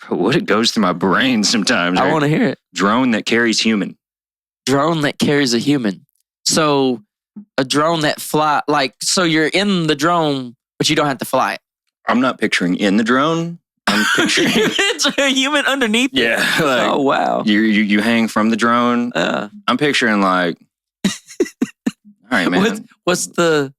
What it goes through my brain sometimes. I want to hear it. Drone that carries human. Drone that carries a human. So a drone that fly, like, so you're in the drone, but you don't have to fly it. I'm not picturing in the drone. I'm picturing it's a human underneath. Yeah. Like, oh wow. You hang from the drone. I'm picturing like. All right, man. What's the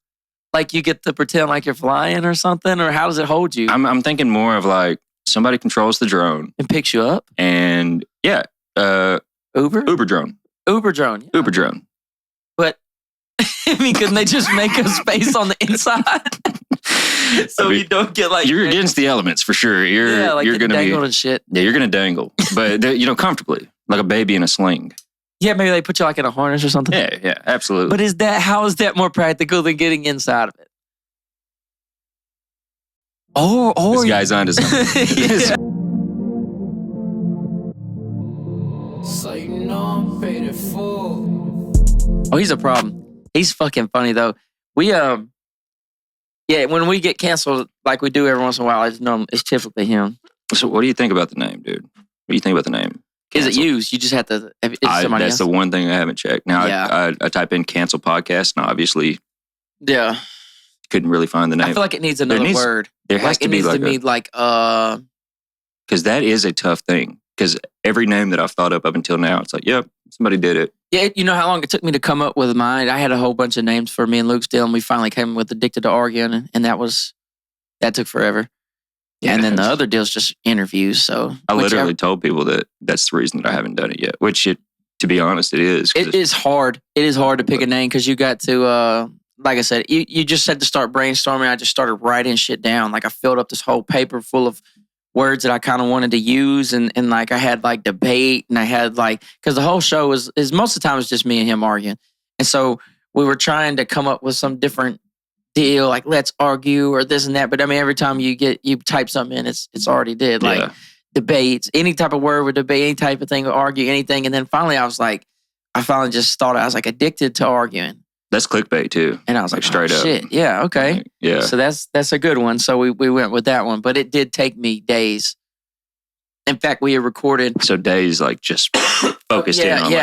like? You get to pretend like you're flying or something, or how does it hold you? I'm thinking more of like somebody controls the drone and picks you up. And yeah, Uber drone. Uber drone. Yeah. Uber drone. But I mean, couldn't they just make a space on the inside? So you don't get like you're against the elements for sure. You're gonna dangle and shit. Yeah, you're gonna dangle, but comfortably, like a baby in a sling. Yeah, maybe they put you like in a harness or something. Yeah, absolutely. But how is that more practical than getting inside of it? Or this guy's onto something. Oh, he's a problem. He's fucking funny though. We when we get canceled, like we do every once in a while, I just know it's typically him. So, what do you think about the name, dude? What do you think about the name? Is it used? You just have to. Somebody that's else? the one thing I haven't checked. Now I type in cancel podcast, and obviously, couldn't really find the name. I feel like it needs another word. There has to be because that is a tough thing. Because every name that I've thought up until now, it's like, yep, somebody did it. Yeah, you know how long it took me to come up with mine? I had a whole bunch of names for me and Luke's deal, and we finally came with Addicted to Arguing, and that took forever. Yeah, and then the other deal's just interviews. So I literally told people that that's the reason that I haven't done it yet. Which, to be honest, it is. It is hard. It is hard to pick a name because you got to, like I said, you just had to start brainstorming. I just started writing shit down. Like I filled up this whole paper full of words that I kind of wanted to use, and like I had like debate, and I had like because the whole show is most of the time it's just me and him arguing, and so we were trying to come up with some different deal, like let's argue or this and that. But I mean, every time you type something in, it's already did like debates, any type of word with debate, any type of thing, argue anything, and then finally I finally just thought I was like addicted to arguing. That's clickbait too. And I was like, straight up. Shit. Yeah, okay. Like, yeah. So that's a good one. So we went with that one. But it did take me days. In fact, we had recorded. So days like just focused in on we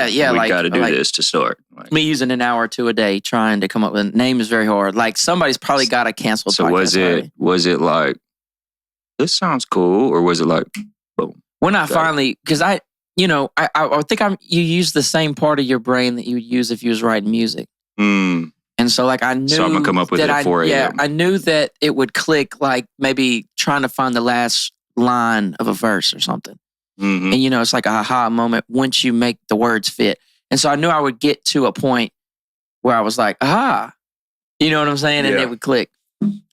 got to do this to start. Like, me using an hour or two a day trying to come up with a name is very hard. Like somebody's probably got a canceled podcast. So was it like, this sounds cool? Or was it like, boom? When I finally, because I think you use the same part of your brain that you would use if you was writing music. Mm. And so like I knew so I'm gonna come up with it at 4 a.m. Yeah, I knew that it would click like maybe trying to find the last line of a verse or something. Mm-hmm. And it's like a aha moment once you make the words fit. And so I knew I would get to a point where I was like, aha. You know what I'm saying? And it would click. And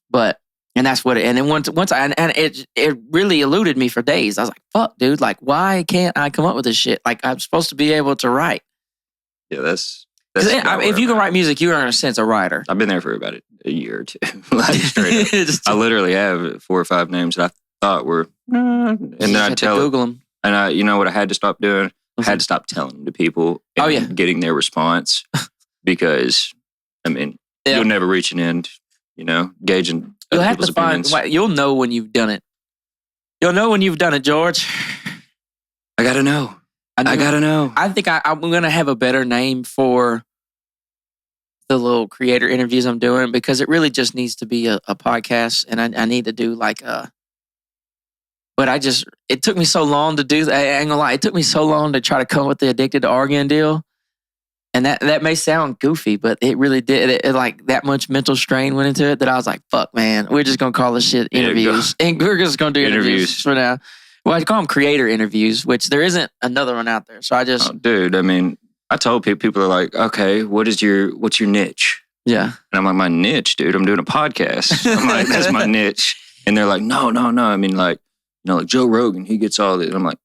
that's what and then once it really eluded me for days. I was like, fuck, dude, like why can't I come up with this shit? Like I'm supposed to be able to write. Yeah, that's if you can write music, you are in a sense a writer. I've been there for about a year or two. Like straight up. I literally have 4 or 5 names that I thought were, and then I tell Google them. And you know what I had to stop doing? I had to stop telling them to people. And getting their response because I mean you'll never reach an end. Gauging you'll other have people's to find. opinions. You'll know when you've done it. You'll know when you've done it, George. I gotta know. I gotta know. I think I'm going to have a better name for the little creator interviews I'm doing because it really just needs to be a podcast. And I need to do like but it took me so long to do that. I ain't gonna lie. It took me so long to try to come up with the Addicted to Arguing deal. And that may sound goofy, but it really did. It like that much mental strain went into it that I was like, fuck, man, we're just going to call this shit interviews. And we're just going to do interviews for now. Well, I call them creator interviews, which there isn't another one out there. So I just... Oh, dude, I mean, I told people are like, okay, what's your niche? Yeah. And I'm like, my niche, dude, I'm doing a podcast. I'm like, that's my niche. And they're like, no. I mean, like, like Joe Rogan, he gets all this. And I'm like,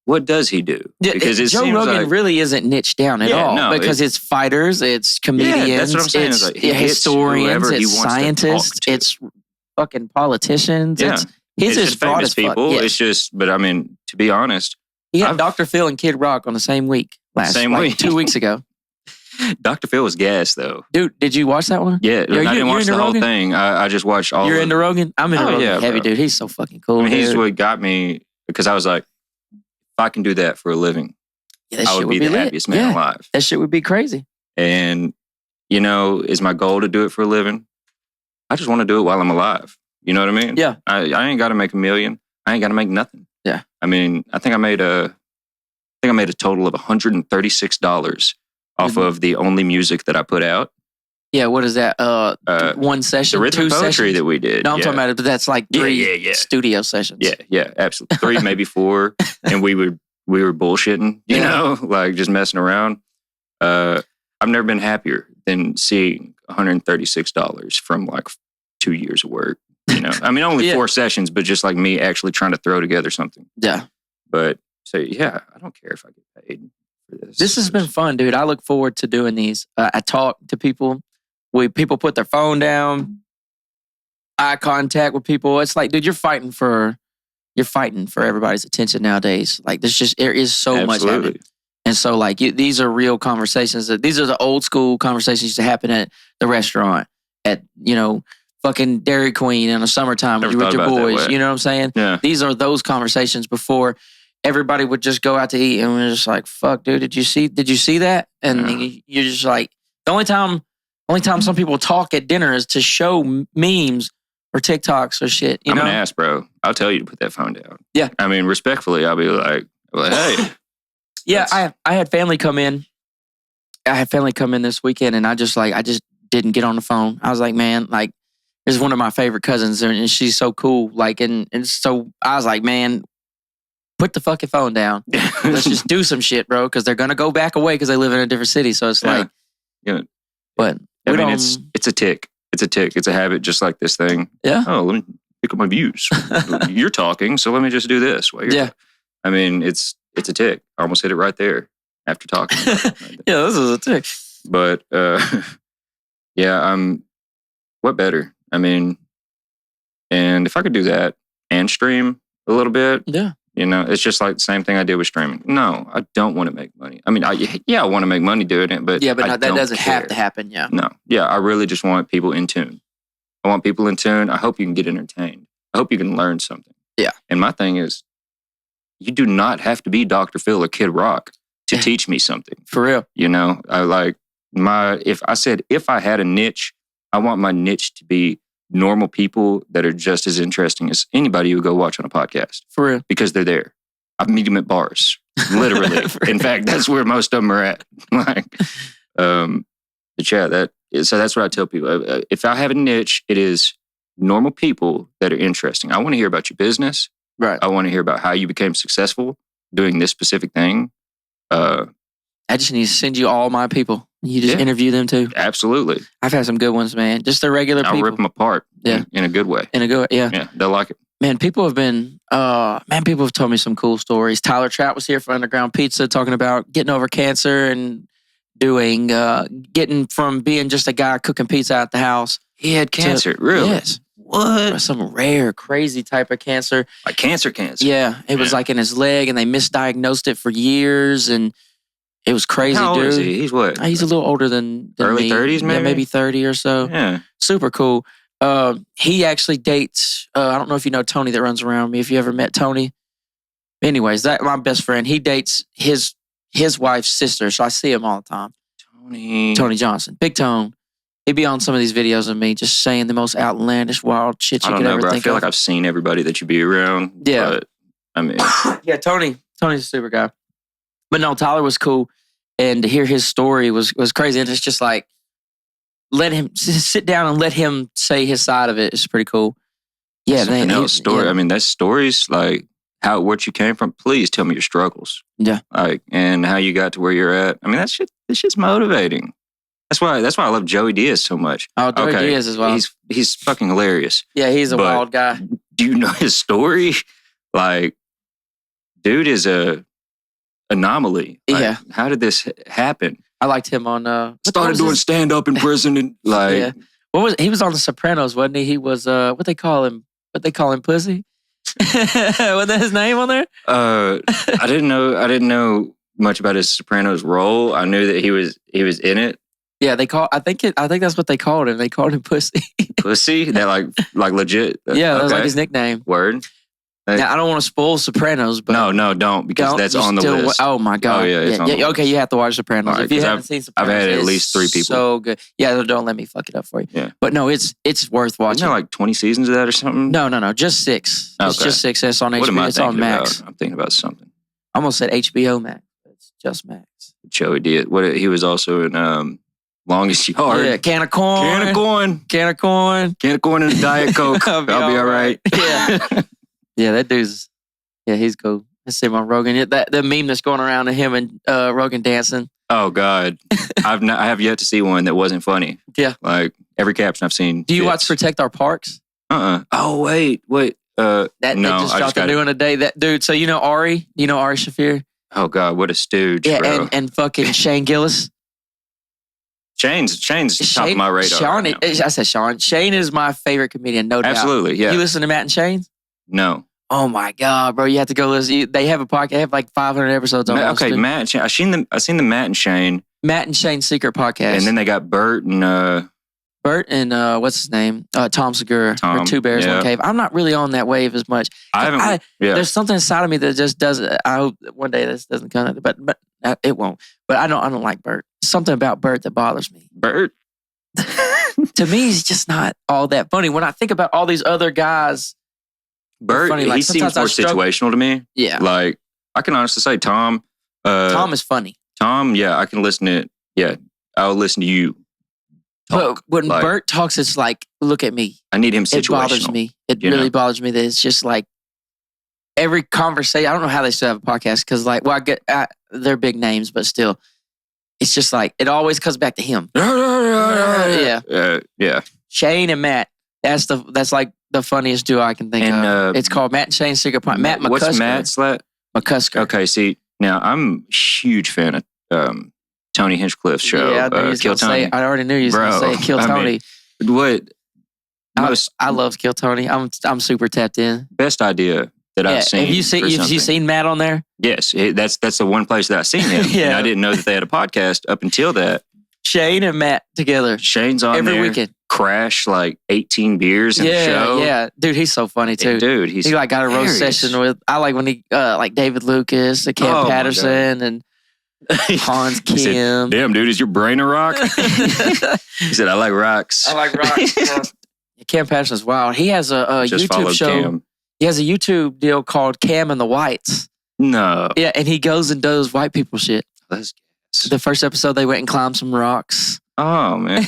what does he do? Because Joe Rogan really isn't niched down at all. No, because it's fighters, it's comedians, that's what I'm saying. It's like, historians, it's scientists, it's fucking politicians. Yeah. It's just famous people. Yeah. It's just, but I mean, to be honest, he had Dr. Phil and Kid Rock on the same week week 2 weeks ago. Dr. Phil was gas though. Dude, did you watch that one? Yeah, I didn't watch the whole thing. I just watched all. You're into Rogan? I'm into Rogan. Heavy, dude. He's so fucking cool. I mean, he's what got me. because I was like, if I can do that for a living, that I would be the happiest man alive. That shit would be crazy. And, is my goal to do it for a living? I just want to do it while I'm alive. You know what I mean? Yeah. I ain't got to make $1 million. I ain't got to make nothing. Yeah. I mean, I think I made a total of $136 off of the only music that I put out. Yeah, what is that? One session, the rhythm 2 poetry sessions? that we did. No, I'm talking about it, but that's like 3 studio sessions. Yeah, absolutely. 3, maybe 4, and we were bullshitting, you know, like just messing around. I've never been happier than seeing $136 from like 2 years of work. You know, I mean, only 4 sessions, but just like me actually trying to throw together something. Yeah. But so I don't care if I get paid for this. This has been fun, dude. I look forward to doing these. I talk to people. People put their phone down, eye contact with people. It's like, dude, you're fighting for everybody's attention nowadays. Like, there is so much happening. And so, like, these are real conversations. These are the old school conversations that used to happen at the restaurant, at, fucking Dairy Queen in the summertime when you were with your boys. You know what I'm saying? Yeah. These are those conversations before everybody would just go out to eat, and we're just like, fuck, dude, did you see that? And you're just like, the only time some people talk at dinner is to show memes or TikToks or shit. I'm an ass, bro. I'll tell you to put that phone down. Yeah. I mean, respectfully, I'll be like hey. Yeah, I had family come in. I had family come in this weekend, and I just didn't get on the phone. I was like, man, like, this is one of my favorite cousins, and she's so cool. Like, and so I was like, man, put the fucking phone down. Let's just do some shit, bro, because they're gonna go back away because they live in a different city. So it's like, but I mean, it's a tick. It's a tick. It's a habit, just like this thing. Yeah. Oh, let me pick up my views. You're talking, so let me just do this. I mean, it's a tick. I almost hit it right there after talking. Yeah, this is a tick. But what better? I mean, and if I could do that and stream a little bit, it's just like the same thing I did with streaming. No, I don't want to make money. I mean, I want to make money doing it, but that doesn't have to happen. Yeah. No. Yeah, I really just want people in tune. I want people in tune. I hope you can get entertained. I hope you can learn something. Yeah. And my thing is, you do not have to be Dr. Phil or Kid Rock to teach me something. For real. If I had a niche, I want my niche to be normal people that are just as interesting as anybody who would go watch on a podcast. For real. Because they're there. I meet them at bars. Literally. In fact, that's where most of them are at. So that's what I tell people. If I have a niche, it is normal people that are interesting. I want to hear about your business. Right. I want to hear about how you became successful doing this specific thing. I just need to send you all my people. You just interview them too. Absolutely. I've had some good ones, man. Just the regular people. I'll rip them apart. In a good way. Yeah, they'll like it. Man, people have told me some cool stories. Tyler Trout was here for Underground Pizza talking about getting over cancer and getting from being just a guy cooking pizza at the house. He had cancer, really? Yes. What? Some rare, crazy type of cancer. Like cancer? Yeah. It was like in his leg, and they misdiagnosed it for years, and it was crazy, How old dude. Is he? He's what? He's a little older than early me. 30s, maybe? Yeah, maybe 30 or so. Yeah. Super cool. He actually dates, I don't know if you know Tony that runs around me, if you ever met Tony. Anyways, my best friend, he dates his wife's sister, so I see him all the time. Tony Johnson. Big Tone. He'd be on some of these videos of me just saying the most outlandish, wild shit you could ever think of. I feel like I've seen everybody that you be around. Yeah. But, I mean. Yeah, Tony's a super guy. But no, Tyler was cool. And to hear his story was crazy. And it's just like, let him sit down and let him say his side of it. It's pretty cool. Yeah, man. Story. Yeah. I mean, that's stories like what you came from. Please tell me your struggles. Yeah. And how you got to where you're at. I mean, that's just motivating. That's why I love Joey Diaz so much. Oh, Joey Diaz as well. He's fucking hilarious. Yeah, he's a wild guy. Do you know his story? Like, dude is a anomaly. Like, how did this happen? I liked him on. Started doing stand up in prison and like. Yeah. He was on The Sopranos, wasn't he? He was what they call him pussy. Was that his name on there? I didn't know much about his Sopranos role. I knew that he was in it. Yeah, I think that's what they called him. They called him pussy. Pussy? That like legit. Yeah, that was like his nickname. Word. Now, I don't want to spoil Sopranos, but no, don't, because that's on the list. Oh my god! Oh yeah, it's on the okay, list. you have to watch Sopranos. Right, if you haven't I've, seen Sopranos, I've had at least 3 people. So good. Yeah, don't let me fuck it up for you. Yeah, but no, it's worth watching. Isn't there like 20 seasons of that or something? No, just 6. Okay. It's just 6. It's on HBO. What am I it's on thinking Max. about? I'm thinking about something. I almost said HBO Max. It's just Max. Joey did. He was also in Longest Yard. Yeah, can of corn and a Diet Coke. I'll be all right. Yeah, yeah, that dude's. Yeah, he's cool. Let's see him on Rogan. Yeah, the meme that's going around of him and Rogan dancing. Oh God, I have yet to see one that wasn't funny. Yeah, like every caption I've seen. Do you watch Protect Our Parks? Oh wait. That no, just dropped a new one today. That dude. So you know Ari? You know Ari Shafir? Oh God, what a stooge! Yeah, bro. and fucking Shane Gillis. Shane's top of my radar. Sean, right now. I said Sean. Shane is my favorite comedian, no doubt. Absolutely, yeah. You listen to Matt and Shane? No. Oh my God, bro! You have to go listen. They have a podcast. They have like 500 episodes on. Okay, Matt and Shane. I've seen the Matt and Shane. Matt and Shane's secret podcast. And then they got Bert and what's his name? Tom Segura. Tom, or Two Bears, One Cave. I'm not really on that wave as much. I haven't. There's something inside of me that just doesn't. I hope one day this doesn't come. But it won't. But I don't like Bert. Something about Bert that bothers me. Bert. To me, he's just not all that funny. When I think about all these other guys, Bert, funny. Like, he seems more situational to me. Yeah. Like, I can honestly say Tom. Tom is funny. Tom, yeah, I can listen to it. Yeah, I'll listen to you talk. But when Bert talks, it's like, look at me. I need him situational. It bothers me. It really bothers me that it's just like every conversation. I don't know how they still have a podcast because, like, well, they're big names, but still, it's just like, it always comes back to him. Yeah. Shane and Matt. That's like the funniest duo I can think of. It's called Matt and Shane's Secret Point. Matt McCusker. What's Matt's? McCusker. Okay, see, now I'm a huge fan of Tony Hinchcliffe's show. Yeah, Kill Tony. I already knew you was going to say Kill Tony. I love Kill Tony. I'm super tapped in. Best idea that I've seen. Have you seen Matt on there? Yes, that's the one place that I've seen him. Yeah. And I didn't know that they had a podcast up until that. Shane and Matt together. Shane's on every there. weekend. Crash like 18 beers in the show. Yeah, dude, he's so funny too. Dude, he like got a roast session with. I like when he like David Lucas, Cam Patterson, and Hans Kim. Said, damn, dude, is your brain a rock? He said, I like rocks. I like rocks. Cam Patterson's wild. He has a YouTube show. Cam. He has a YouTube deal called Cam and the Whites. No. Yeah, and he goes and does white people shit. That's the first episode, they went and climbed some rocks. Oh, man.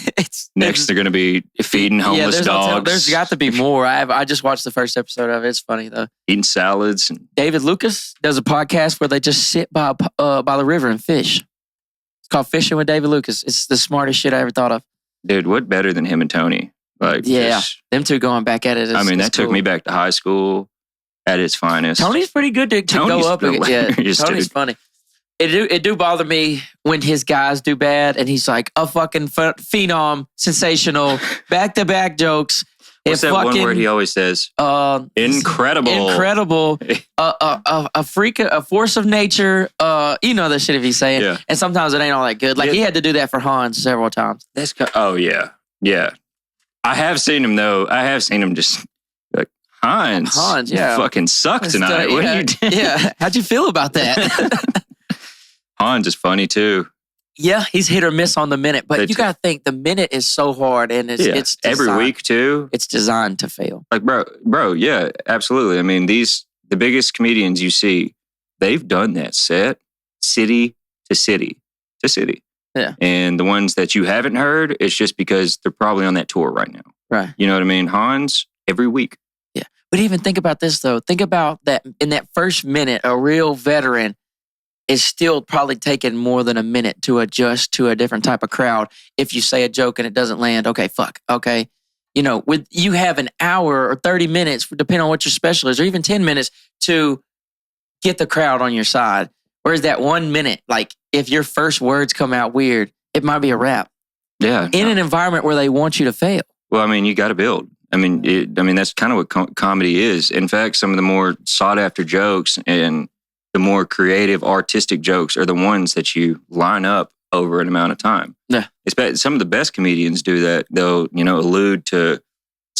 Next, they're going to be feeding homeless dogs. There's got to be more. I just watched the first episode of it. It's funny, though. Eating salads. David Lucas does a podcast where they just sit by the river and fish. It's called Fishing with David Lucas. It's the smartest shit I ever thought of. Dude, what better than him and Tony? Like, yeah, them two going back at it. That took me back to high school at its finest. Tony's pretty good to go up against. Yeah, Tony's funny. It do bother me when his guys do bad and he's like a fucking phenom, sensational, back-to-back jokes. What's that one word he always says? Incredible. A freak, a force of nature. You know that shit if he's saying. Yeah. And sometimes it ain't all that good. Like he had to do that for Hans several times. Oh, yeah. Yeah. I have seen him, though. I have seen him just like, Hans, yeah. You fucking suck tonight. What are you doing? Yeah. How'd you feel about that? Hans is funny too. Yeah, he's hit or miss on the minute, but you gotta think the minute is so hard, and it's every week too. It's designed to fail. Like bro, yeah, absolutely. I mean, the biggest comedians you see, they've done that set city to city to city. Yeah, and the ones that you haven't heard, it's just because they're probably on that tour right now. Right. You know what I mean? Hans every week. Yeah, but even think about this though. Think about that in that first minute, a real veteran is still probably taking more than a minute to adjust to a different type of crowd. If you say a joke and it doesn't land, okay, fuck, okay. You know, you have an hour or 30 minutes, depending on what your special is, or even 10 minutes to get the crowd on your side. Whereas that 1 minute, like if your first words come out weird, it might be a wrap. Yeah. In an environment where they want you to fail. Well, I mean, you got to build. I mean, that's kind of what comedy is. In fact, some of the more sought after jokes and the more creative, artistic jokes are the ones that you line up over an amount of time. Yeah. Some of the best comedians do that. They'll, allude to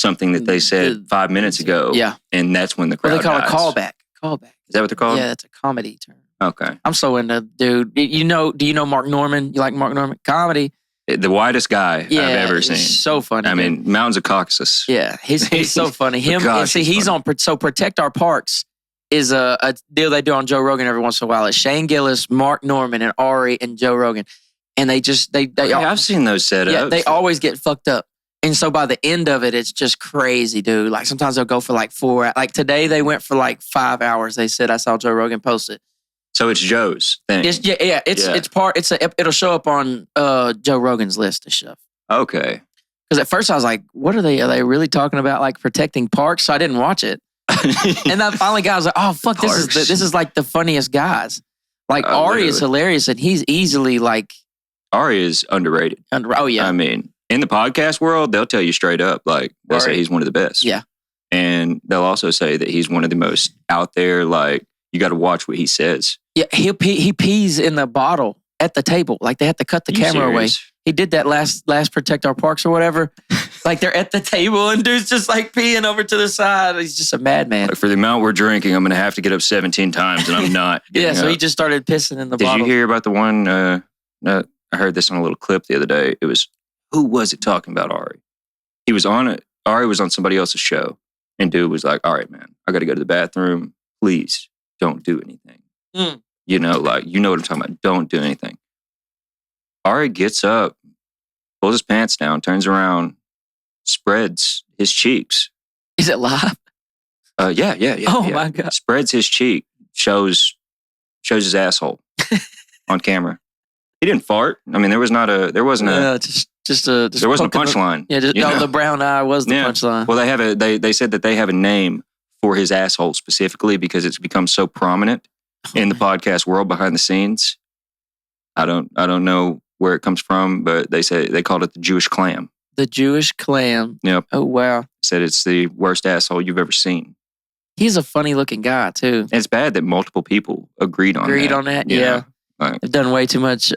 something that they said 5 minutes ago. Yeah. And that's when the crowd They call it dies. callback. Callback. Is that what they're called? Yeah, that's a comedy term. Okay. I'm so into, dude. Do you know Mark Norman? You like Mark Norman? Comedy. The whitest guy I've ever seen. So funny. I mean, Mountains of Caucasus. Yeah, he's so funny. Him, Gosh, and see, he's funny. on. So Protect Our Parks is a deal they do on Joe Rogan every once in a while. It's Shane Gillis, Mark Norman, and Ari and Joe Rogan, and they I've seen those setups. Yeah, they always get fucked up. And so by the end of it, it's just crazy, dude. Like sometimes they'll go for like 4. Like today, they went for like 5 hours. They said I saw Joe Rogan post it. So it's Joe's thing. It'll show up on Joe Rogan's list of stuff. Okay. Because at first I was like, what are they? Are they really talking about like protecting parks? So I didn't watch it. And then finally I was like, oh fuck, this is like the funniest guys. Like Ari is hilarious, and he's easily like Ari is underrated. Oh yeah. I mean, in the podcast world, they'll tell you straight up, like they'll say he's one of the best. Yeah. And they'll also say that he's one of the most out there. Like you got to watch what he says. Yeah, he pees in the bottle at the table. Like they have to cut the camera away. He did that last Protect Our Parks or whatever. Like they're at the table and dude's just like peeing over to the side. He's just a madman. Like for the amount we're drinking, I'm going to have to get up 17 times and I'm not. Yeah, so he just started pissing in the bottle. Did you hear about the one? I heard this on a little clip the other day. It was, who was it talking about Ari? He was on it. Ari was on somebody else's show. And dude was like, all right, man, I got to go to the bathroom. Please don't do anything. You know, like, you know what I'm talking about. Don't do anything. Ari gets up, pulls his pants down, turns around, spreads his cheeks. Is it live? Yeah. Oh my God. Spreads his cheek, shows his asshole on camera. He didn't fart. I mean, there wasn't a there wasn't a punchline. The brown eye was the punchline. Well, they said that they have a name for his asshole specifically because it's become so prominent in the podcast world behind the scenes. I don't know where it comes from, but they say they called it the Jewish clam. The Jewish clam. Yep. Oh wow. Said it's the worst asshole you've ever seen. He's a funny looking guy too. And it's bad that multiple people agreed on that. Yeah. Like, they've done way too much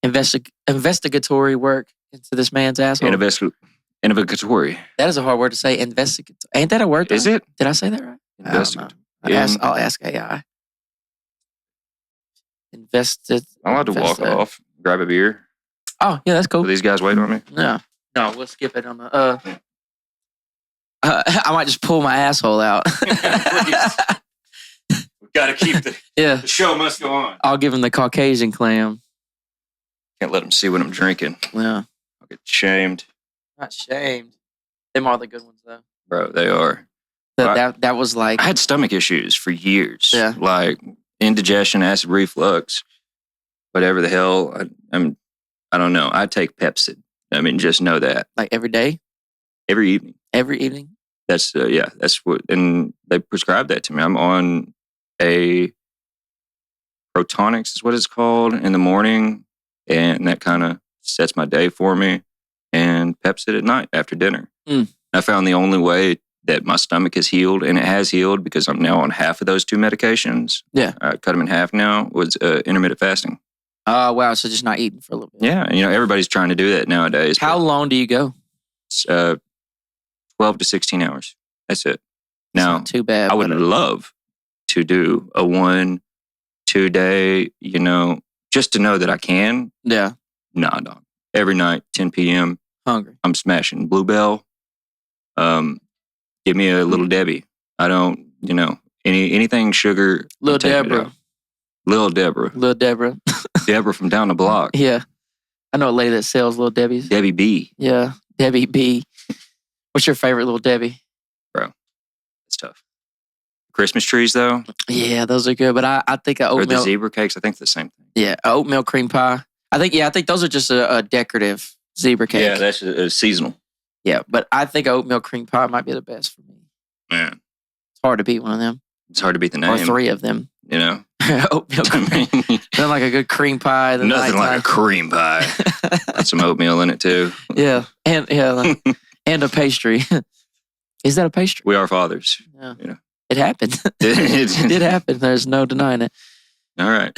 investigatory work into this man's asshole. Investigatory. That is a hard word to say. Ain't that a word? Is it? Did I say that right? I'll ask AI. I'm allowed to walk off, grab a beer. Oh, yeah, that's cool. Will these guys wait on me? No, we'll skip it on the. I might just pull my asshole out. We've got to keep the show must go on. I'll give him the Caucasian clam. Can't let them see what I'm drinking. Yeah. I'll get shamed. Not shamed. Them are the good ones, though. Bro, they are. That was like... I had stomach issues for years. Yeah. Like indigestion, acid reflux, whatever the hell. I don't know. I take Pepsid. I mean, just know that. Like every day? Every evening. Every evening? That's what, and they prescribed that to me. I'm on a Protonics is what it's called in the morning. And that kind of sets my day for me. And Pepsid at night after dinner. I found the only way that my stomach has healed, and it has healed because I'm now on half of those 2 medications. Yeah. I cut them in half now, was intermittent fasting. Oh, wow. So just not eating for a little bit. Yeah. And, everybody's trying to do that nowadays. How long do you go? 12 to 16 hours. That's it. Now, not too bad. I would love to do a 1-2 day, just to know that I can. Yeah. Nah, dog. Every night, 10 p.m. Hungry. I'm smashing Bluebell. Give me a Little Debbie. I don't, anything sugar. Little Deborah. Little Deborah. Deborah from down the block. Yeah. I know a lady that sells Little Debbie's. Debbie B. Yeah. Debbie B. What's your favorite Little Debbie? Bro, it's tough. Christmas trees, though. Yeah, those are good. But I think oatmeal. Or the zebra cakes. I think it's the same thing. Yeah, oatmeal cream pie. I think those are just a decorative zebra cake. Yeah, that's seasonal. Yeah, but I think oatmeal cream pie might be the best for me. Man. It's hard to beat one of them. It's hard to beat the name. Or 3 of them. Oatmeal cream. Then like a good cream pie. Nothing like a cream pie. Put some oatmeal in it too. Yeah, and and a pastry. Is that a pastry? We are fathers. Yeah. It happened. It did happen. There's no denying it. All right.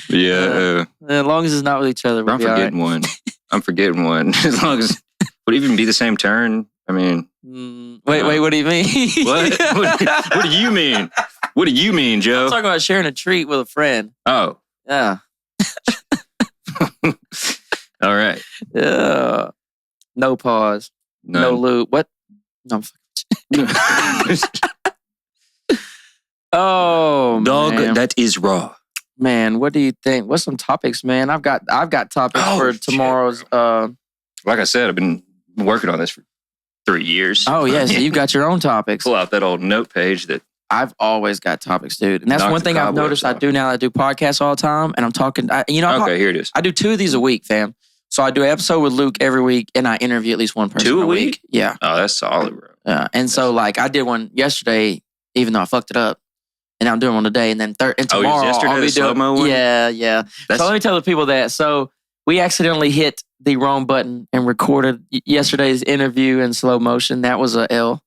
Yeah. As long as it's not with each other, we'll I'm forgetting one. As long as Would it even be the same turn? I mean, wait, what do you mean? What? What do you mean? What do you mean, Joe? I'm talking about sharing a treat with a friend. Oh. Yeah. All right. Yeah. No pause. None. No loop. What? No. Oh, Dog, man. that is raw. Man, what do you think? What's some topics, man? I've got topics for tomorrow's. Like I said, I've been working on this for 3 years. Oh yeah, so you got your own topics. Pull out that old note page that I've always got topics, dude. And that's one thing I've noticed I do now. I do podcasts all the time, and I'm talking. Okay, here it is. I do 2 of these a week, fam. So I do an episode with Luke every week, and I interview at least one person 2 a week. Yeah. Oh, that's solid, bro. Yeah. And so like I did one yesterday, even though I fucked it up. And I'm doing one today, and then and tomorrow yesterday, I'll be the slow-mo doing. one? Yeah. So let me tell the people that. So we accidentally hit the wrong button and recorded yesterday's interview in slow motion. That was a L.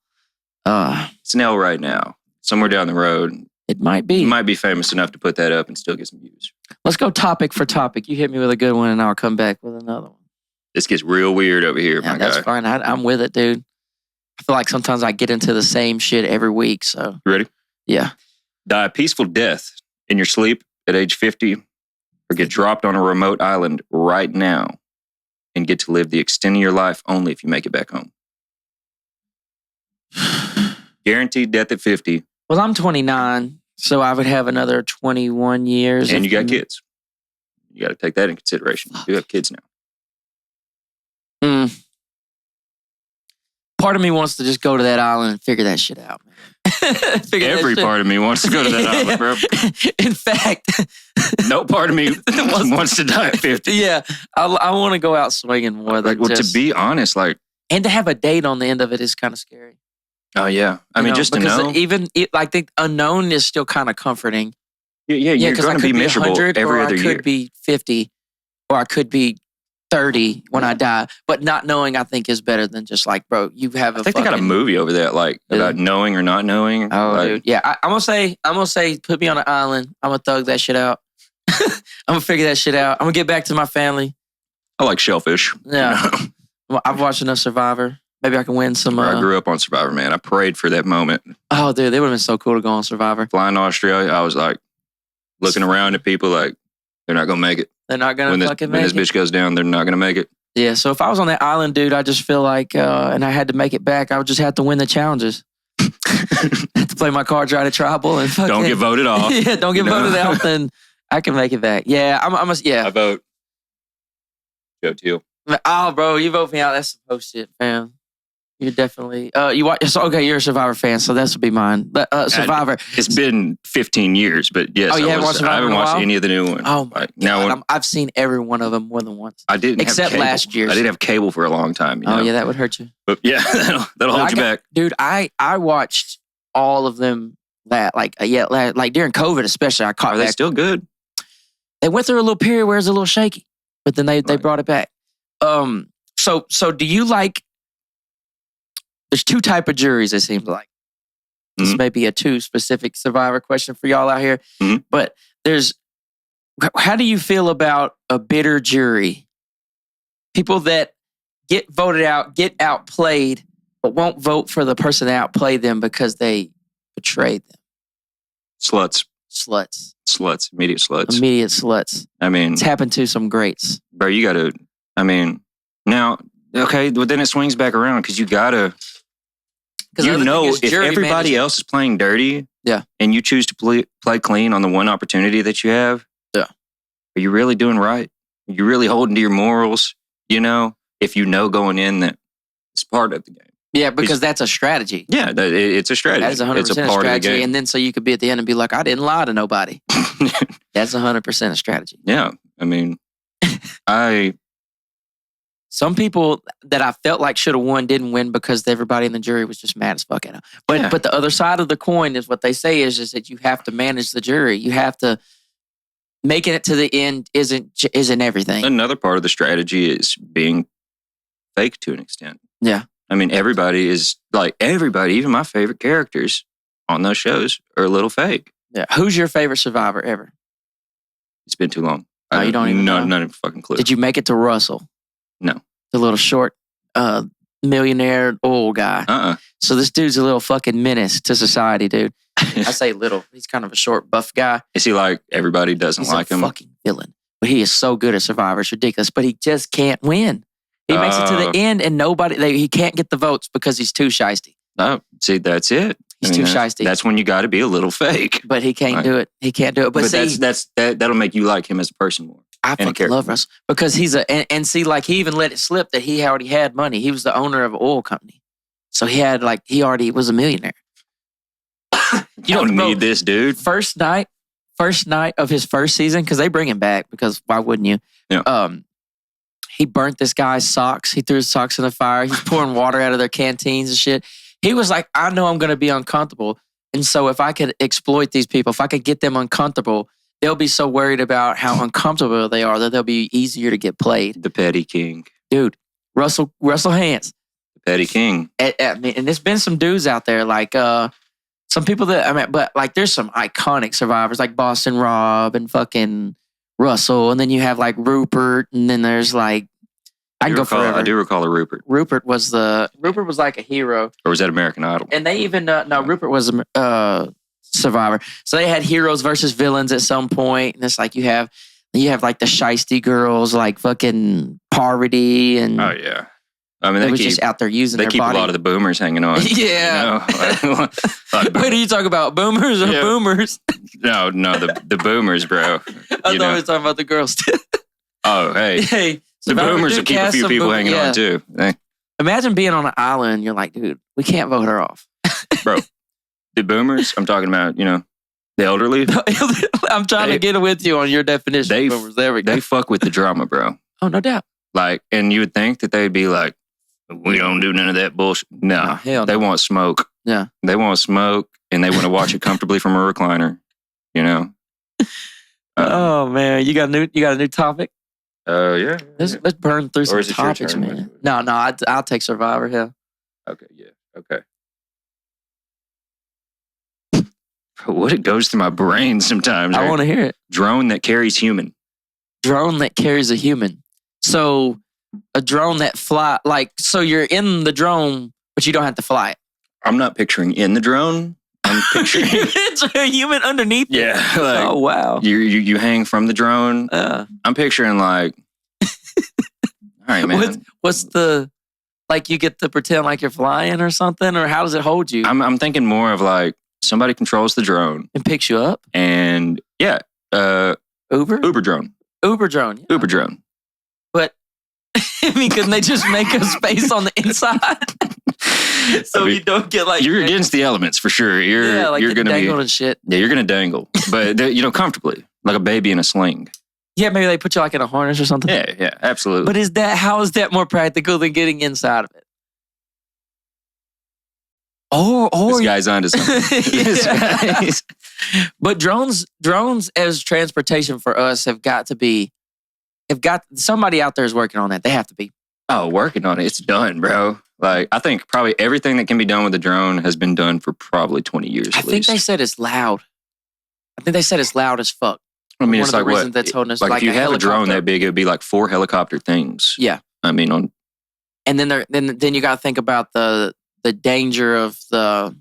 It's an L right now. Somewhere down the road. It might be. You might be famous enough to put that up and still get some views. Let's go topic for topic. You hit me with a good one, and I'll come back with another one. This gets real weird over here, my That's guy. fine. I'm with it, dude. I feel like sometimes I get into the same shit every week. So You ready? yeah. Die a peaceful death in your sleep at age 50 or get dropped on a remote island right now and get to live the extent of your life only if you make it back home. Guaranteed death at 50. Well, I'm 29, so I would have another 21 years. And you got kids. You got to take that in consideration. You do have kids now. Part of me wants to just go to that island and figure that shit out, man. Every part of me wants to go to that island, bro. In fact, no part of me wants to die at 50. Yeah, I want to go out swinging more than to be honest, like, and to have a date on the end of it is kind of scary. Oh yeah, I mean, just to know, like the unknown is still kind of comforting. Yeah, you're going to be miserable every other year. I could be 50, or I could be 30 when I die, but not knowing I think is better than just like, bro, you have I think they got a movie over that, like about knowing or not knowing. Oh, like, dude, yeah. I'm gonna say, put me on an island. I'm gonna thug that shit out. I'm gonna figure that shit out. I'm gonna get back to my family. I like shellfish. Yeah, well, I've watched enough Survivor. Maybe I can win some. I grew up on Survivor, man. I prayed for that moment. Oh, dude, they would have been so cool to go on Survivor. Flying to Australia, I was like looking around at people like they're not gonna make it. They're not gonna make it. When this bitch goes down, they're not gonna make it. Yeah, so if I was on that island, dude, I just feel like, and I had to make it back, I would just have to win the challenges. Have to play my cards right at tribal and fucking, don't get voted off. Yeah, don't get voted out, then I can make it back. Yeah, yeah. I vote Joe Teel. Oh, bro, you vote me out. That's some post shit, fam. You're definitely you watch. So, okay, you're a Survivor fan, so this would be mine. Survivor. It's been 15 years, but yes, I haven't watched any of the new ones. Oh my God, I've seen every one of them more than once. I didn't, except last year. I didn't have cable for a long time. You know? Yeah, that would hurt you. But yeah, that'll hold you back, dude. I watched all of them. Like during COVID, especially. I caught. Are they still good? They went through a little period where it's a little shaky, but then they brought it back. So do you like? There's 2 type of juries, it seems like. This may be a 2 specific Survivor question for y'all out here. Mm-hmm. But how do you feel about a bitter jury? People that get voted out, get outplayed, but won't vote for the person that outplayed them because they betrayed them. Sluts. Immediate sluts. I mean, it's happened to some greats. Bro, you got to, now, okay, but then it swings back around because you got to, if everybody else is playing dirty, and you choose to play clean on the one opportunity that you have, are you really doing right? Are you really holding to your morals? If you know going in that it's part of the game. Yeah, because that's a strategy. Yeah, it's a strategy. That is 100% it's a part strategy. of the game. And then so you could be at the end and be like, I didn't lie to nobody. That's 100% a strategy. Yeah, Some people that I felt like should have won didn't win because everybody in the jury was just mad as fuck at them. But the other side of the coin is what they say is that you have to manage the jury. You have to making it to the end isn't everything. Another part of the strategy is being fake to an extent. Yeah. Everybody is even my favorite characters on those shows are a little fake. Yeah. Who's your favorite Survivor ever? It's been too long. You don't even know? Not a fucking clue. Did you make it to Russell? No. The little short millionaire oil guy. So this dude's a little fucking menace to society, dude. I say little. He's kind of a short, buff guy. Is he like everybody doesn't like him? He's a fucking villain. But he is so good at Survivor. It's ridiculous. But he just can't win. He makes it to the end and he can't get the votes because he's too shiesty. Oh, see, that's it. He's too shiesty. That's when you got to be a little fake. But he can't do it. He can't do it. But see, that'll make you like him as a person more. I fucking love Russell because he's and see, like he even let it slip that he already had money. He was the owner of an oil company, so he already was a millionaire. You don't need this, dude. First night of his first season, because they bring him back because why wouldn't you? Yeah. He burnt this guy's socks. He threw his socks in the fire. He's pouring water out of their canteens and shit. He was like, I know I'm going to be uncomfortable, and so if I could exploit these people, if I could get them uncomfortable. They'll be so worried about how uncomfortable they are that they'll be easier to get played. The petty king. Dude, Russell Hantz. The petty king. And there's been some dudes out there like some people but like there's some iconic survivors like Boston Rob and fucking Russell. And then you have like Rupert. And then there's like, I do recall a Rupert. Rupert was like a hero. Or was that American Idol? And they even, Rupert was Survivor. So they had heroes versus villains at some point, and it's like you have like the shiesty girls like fucking Parvati and oh yeah, I mean they was just out there using their body. They keep a lot of the boomers hanging on. Yeah. Wait, are you talking about boomers or boomers? No, the boomers, bro. I thought we were talking about the girls too. Oh hey, the boomers will keep a few people hanging on too. Hey. Imagine being on an island and you're like, dude, we can't vote her off, bro. The boomers, I'm talking about, the elderly. I'm trying to get with you on your definition of boomers. There we go. They fuck with the drama, bro. Oh, no doubt. Like, and you would think that they'd be like, we don't do none of that bullshit. No, hell they want smoke. Yeah. They want smoke, and they want to watch it comfortably from a recliner, Oh, man. You got a new topic? Yeah. Let's burn through some topics, man. No, I'll take Survivor, hell. Okay, yeah. Okay. What it goes through my brain sometimes. I want to hear it. Drone that carries human. Drone that carries a human. So a drone that so you're in the drone, but you don't have to fly it. I'm not picturing in the drone. I'm picturing it's a human underneath. Yeah. Like, oh wow. You hang from the drone. I'm picturing like. All right, man. What's the like? You get to pretend like you're flying or something, or how does it hold you? I'm thinking more of like. Somebody controls the drone and picks you up. And yeah, Uber drone. Uber drone. Yeah. Uber drone. But I mean, couldn't they just make a space on the inside so you don't get like you're against the elements for sure. You're gonna dangle and shit. Yeah, you're gonna dangle, but comfortably, like a baby in a sling. Yeah, maybe they put you like in a harness or something. Yeah, absolutely. But how is that more practical than getting inside of it? Or this guy's onto something. But drones as transportation for us have got somebody out there is working on that. They have to be. Oh, working on it. It's done, bro. Like I think probably everything that can be done with a drone has been done for probably 20 years. I think they said it's loud. I think they said it's loud as fuck. I mean, it's like what? That's holding us like if you have a drone that big, it would be like 4 helicopter things. Yeah. I mean, and then you got to think about the danger of the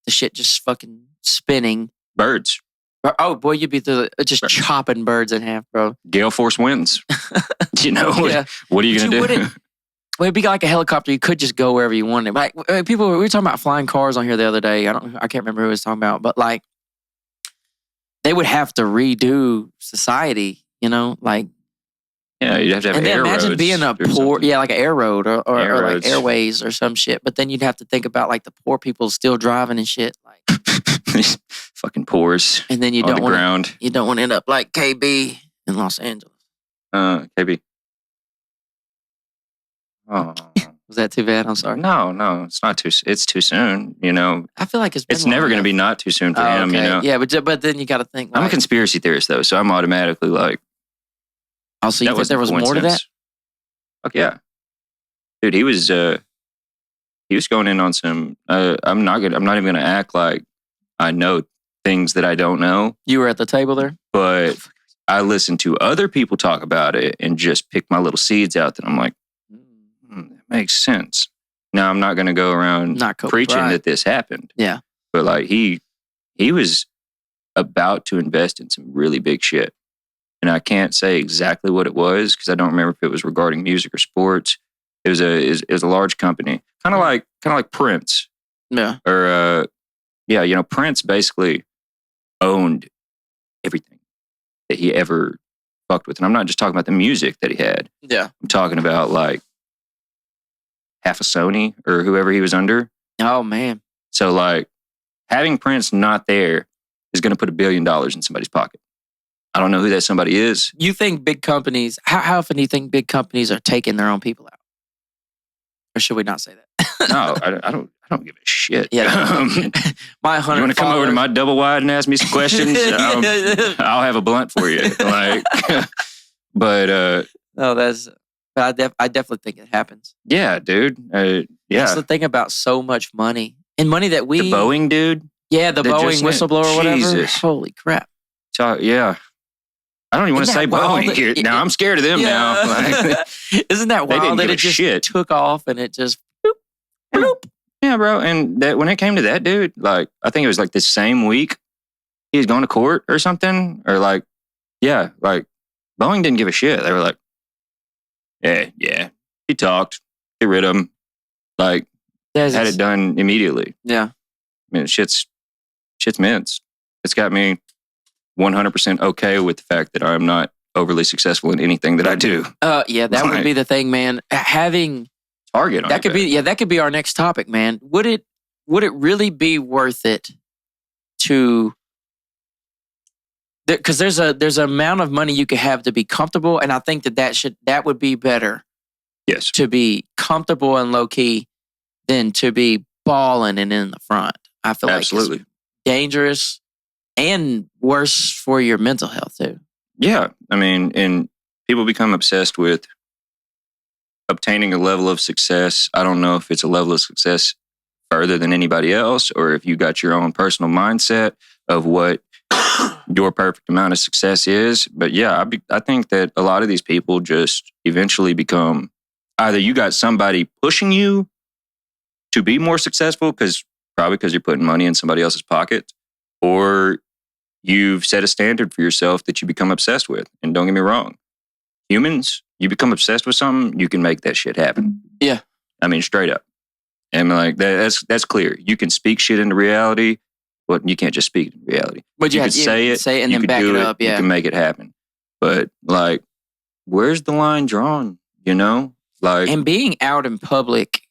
shit just fucking spinning. Birds. Oh boy, you'd be just chopping birds in half, bro. Gale force winds. What are you gonna do? Well, it'd be like a helicopter. You could just go wherever you wanted. Like we were talking about flying cars on here the other day. I can't remember who I was talking about, but like they would have to redo society. Like. Yeah, you'd have to have and then air imagine roads being a poor, like an air road or like airways or some shit. But then you'd have to think about like the poor people still driving and shit, like fucking poors. And then you don't want to end up like KB in Los Angeles. KB. Oh, was that too bad? I'm sorry. No, it's not too. It's too soon. I feel like it's never going to be not too soon for him. Okay. Yeah, but then you got to think. I'm a conspiracy theorist though, so I'm automatically like. Also, you think there was more to that? Okay, yeah, dude, he was going in on some. I'm not even gonna act like I know things that I don't know. You were at the table there, but I listened to other people talk about it and just picked my little seeds out. That I'm like, makes sense. Now, I'm not going to go around Not Kobe preaching Bryant. that this happened. Yeah. But like he was about to invest in some really big shit. And I can't say exactly what it was because I don't remember if it was regarding music or sports. It was a large company, kind of like Prince. Yeah. Or Prince basically owned everything that he ever fucked with. And I'm not just talking about the music that he had. Yeah. I'm talking about like half a Sony or whoever he was under. Oh, man. So like having Prince not there is going to put $1 billion in somebody's pocket. I don't know who that somebody is. You think big companies, how often do you think big companies are taking their own people out? Or should we not say that? No, I don't give a shit. Yeah. My 100 You want to come over to my double wide and ask me some questions? I'll have a blunt for you. Like, but I definitely think it happens. Yeah, dude. Yeah. That's the thing about so much money and money that we the Boeing dude. Yeah, the Boeing whistleblower or whatever. Jesus. Holy crap. Yeah. I don't even want to say Boeing here. Now I'm scared of them now. Like, isn't that wild that it just took off and it just bloop. Yeah, bro. And that when it came to that dude, like I think it was like the same week he was going to court or something, or like Boeing didn't give a shit. They were like, yeah, he talked, get rid of him, like had it done immediately. Yeah, I mean, shit's mince. It's got me 100% okay with the fact that I'm not overly successful in anything that I do. Yeah, that would be the thing, man. Having target on that could be our next topic, man. Would it really be worth it to? Because there's an amount of money you could have to be comfortable, and I think that would be better. Yes, to be comfortable and low key than to be balling and in the front. I feel absolutely like it's dangerous and worse for your mental health too. Yeah, I mean, and people become obsessed with obtaining a level of success. I don't know if it's a level of success further than anybody else, or if you got your own personal mindset of what your perfect amount of success is. But yeah, I think that a lot of these people just eventually become either you got somebody pushing you to be more successful probably because you're putting money in somebody else's pocket, or you've set a standard for yourself that you become obsessed with. And don't get me wrong, humans, you become obsessed with something, you can make that shit happen. Yeah. I mean, straight up. And like that's clear. You can speak shit into reality, but you can't just speak it in reality. But you can say it and then back it up. Yeah. You can make it happen. But like, where's the line drawn? You know? Like, and being out in public,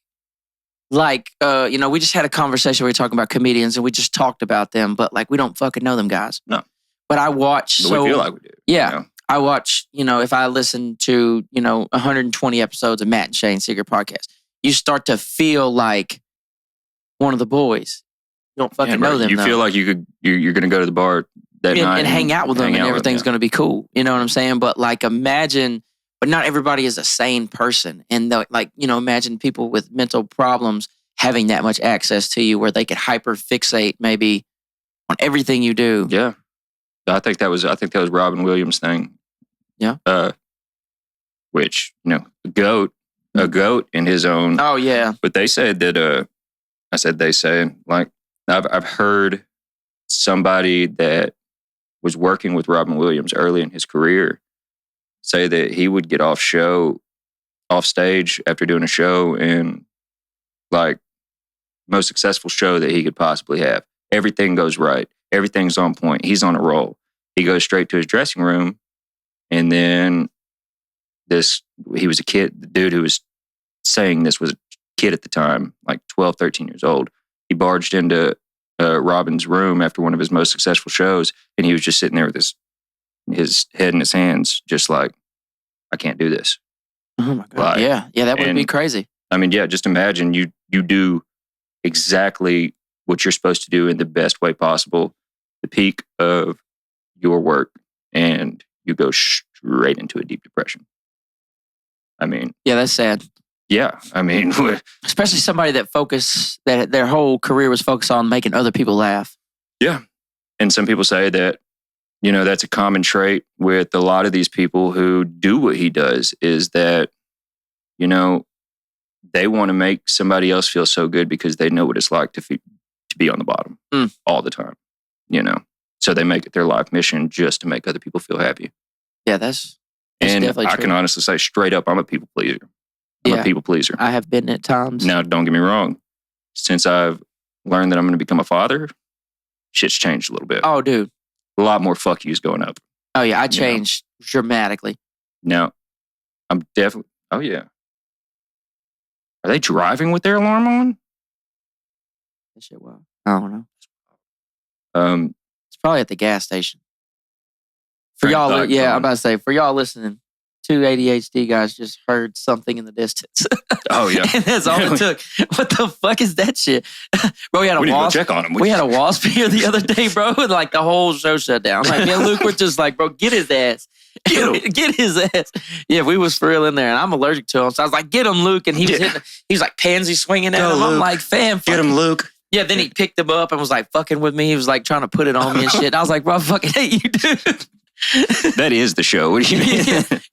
like, we just had a conversation where we were talking about comedians and we just talked about them, but like, we don't fucking know them guys. No. But I watch. But we feel like we do. Yeah. You know? I watch, if I listen to, 120 episodes of Matt and Shane Secret Podcast, you start to feel like one of the boys. You don't fucking know them. You feel like you're going to go to the bar that night and hang out with them and everything's going to be cool. You know what I'm saying? But like, imagine, but not everybody is a sane person. And like, imagine people with mental problems having that much access to you where they could hyper fixate maybe on everything you do. Yeah. I think that was Robin Williams' thing. Yeah. Which, a goat in his own. Oh yeah. But they said that like I've heard somebody that was working with Robin Williams early in his career say that he would get off stage after doing a show and like most successful show that he could possibly have. Everything goes right. Everything's on point. He's on a roll. He goes straight to his dressing room. And then he was a kid. The dude who was saying this was a kid at the time, like 12, 13 years old. He barged into Robin's room after one of his most successful shows. And he was just sitting there with his head in his hands, just like, I can't do this. Oh my God. Like, yeah, that would be crazy. I mean, yeah, just imagine you do exactly what you're supposed to do in the best way possible, the peak of your work, and you go straight into a deep depression. I mean... Yeah, that's sad. Yeah, I mean... Especially somebody that their whole career was focused on making other people laugh. Yeah. And some people say that, that's a common trait with a lot of these people who do what he does, is that, they want to make somebody else feel so good because they know what it's like to be on the bottom all the time, you know? So they make it their life mission just to make other people feel happy. Yeah, that's and definitely I true. can honestly say straight up, I'm a people pleaser. I'm a people pleaser. I have been at times. Now, don't get me wrong. Since I've learned that I'm going to become a father, shit's changed a little bit. Oh, dude. A lot more fuck yous going up. Oh, yeah. I changed dramatically. Now, I'm definitely... Oh, yeah. Are they driving with their alarm on? That shit, wow. I don't know. It's probably at the gas station. For y'all, I'm about to say, for y'all listening, two ADHD guys just heard something in the distance. Oh, yeah. And that's all it took. What the fuck is that shit? Bro, we had a we wasp. Need to go check on him. We had a wasp here the other day, bro, and like the whole show shut down. Like, me and Luke were just like, bro, get his ass. Get his ass. Yeah, we was for real in there, and I'm allergic to him. So I was like, get him, Luke. And he was hitting, he was like pansy swinging at him. Luke. I'm like, fam, get him, Luke. Yeah, then he picked him up and was like fucking with me. He was like trying to put it on me and shit. And I was like, bro, I fucking hate you, dude. That is the show. What do you mean?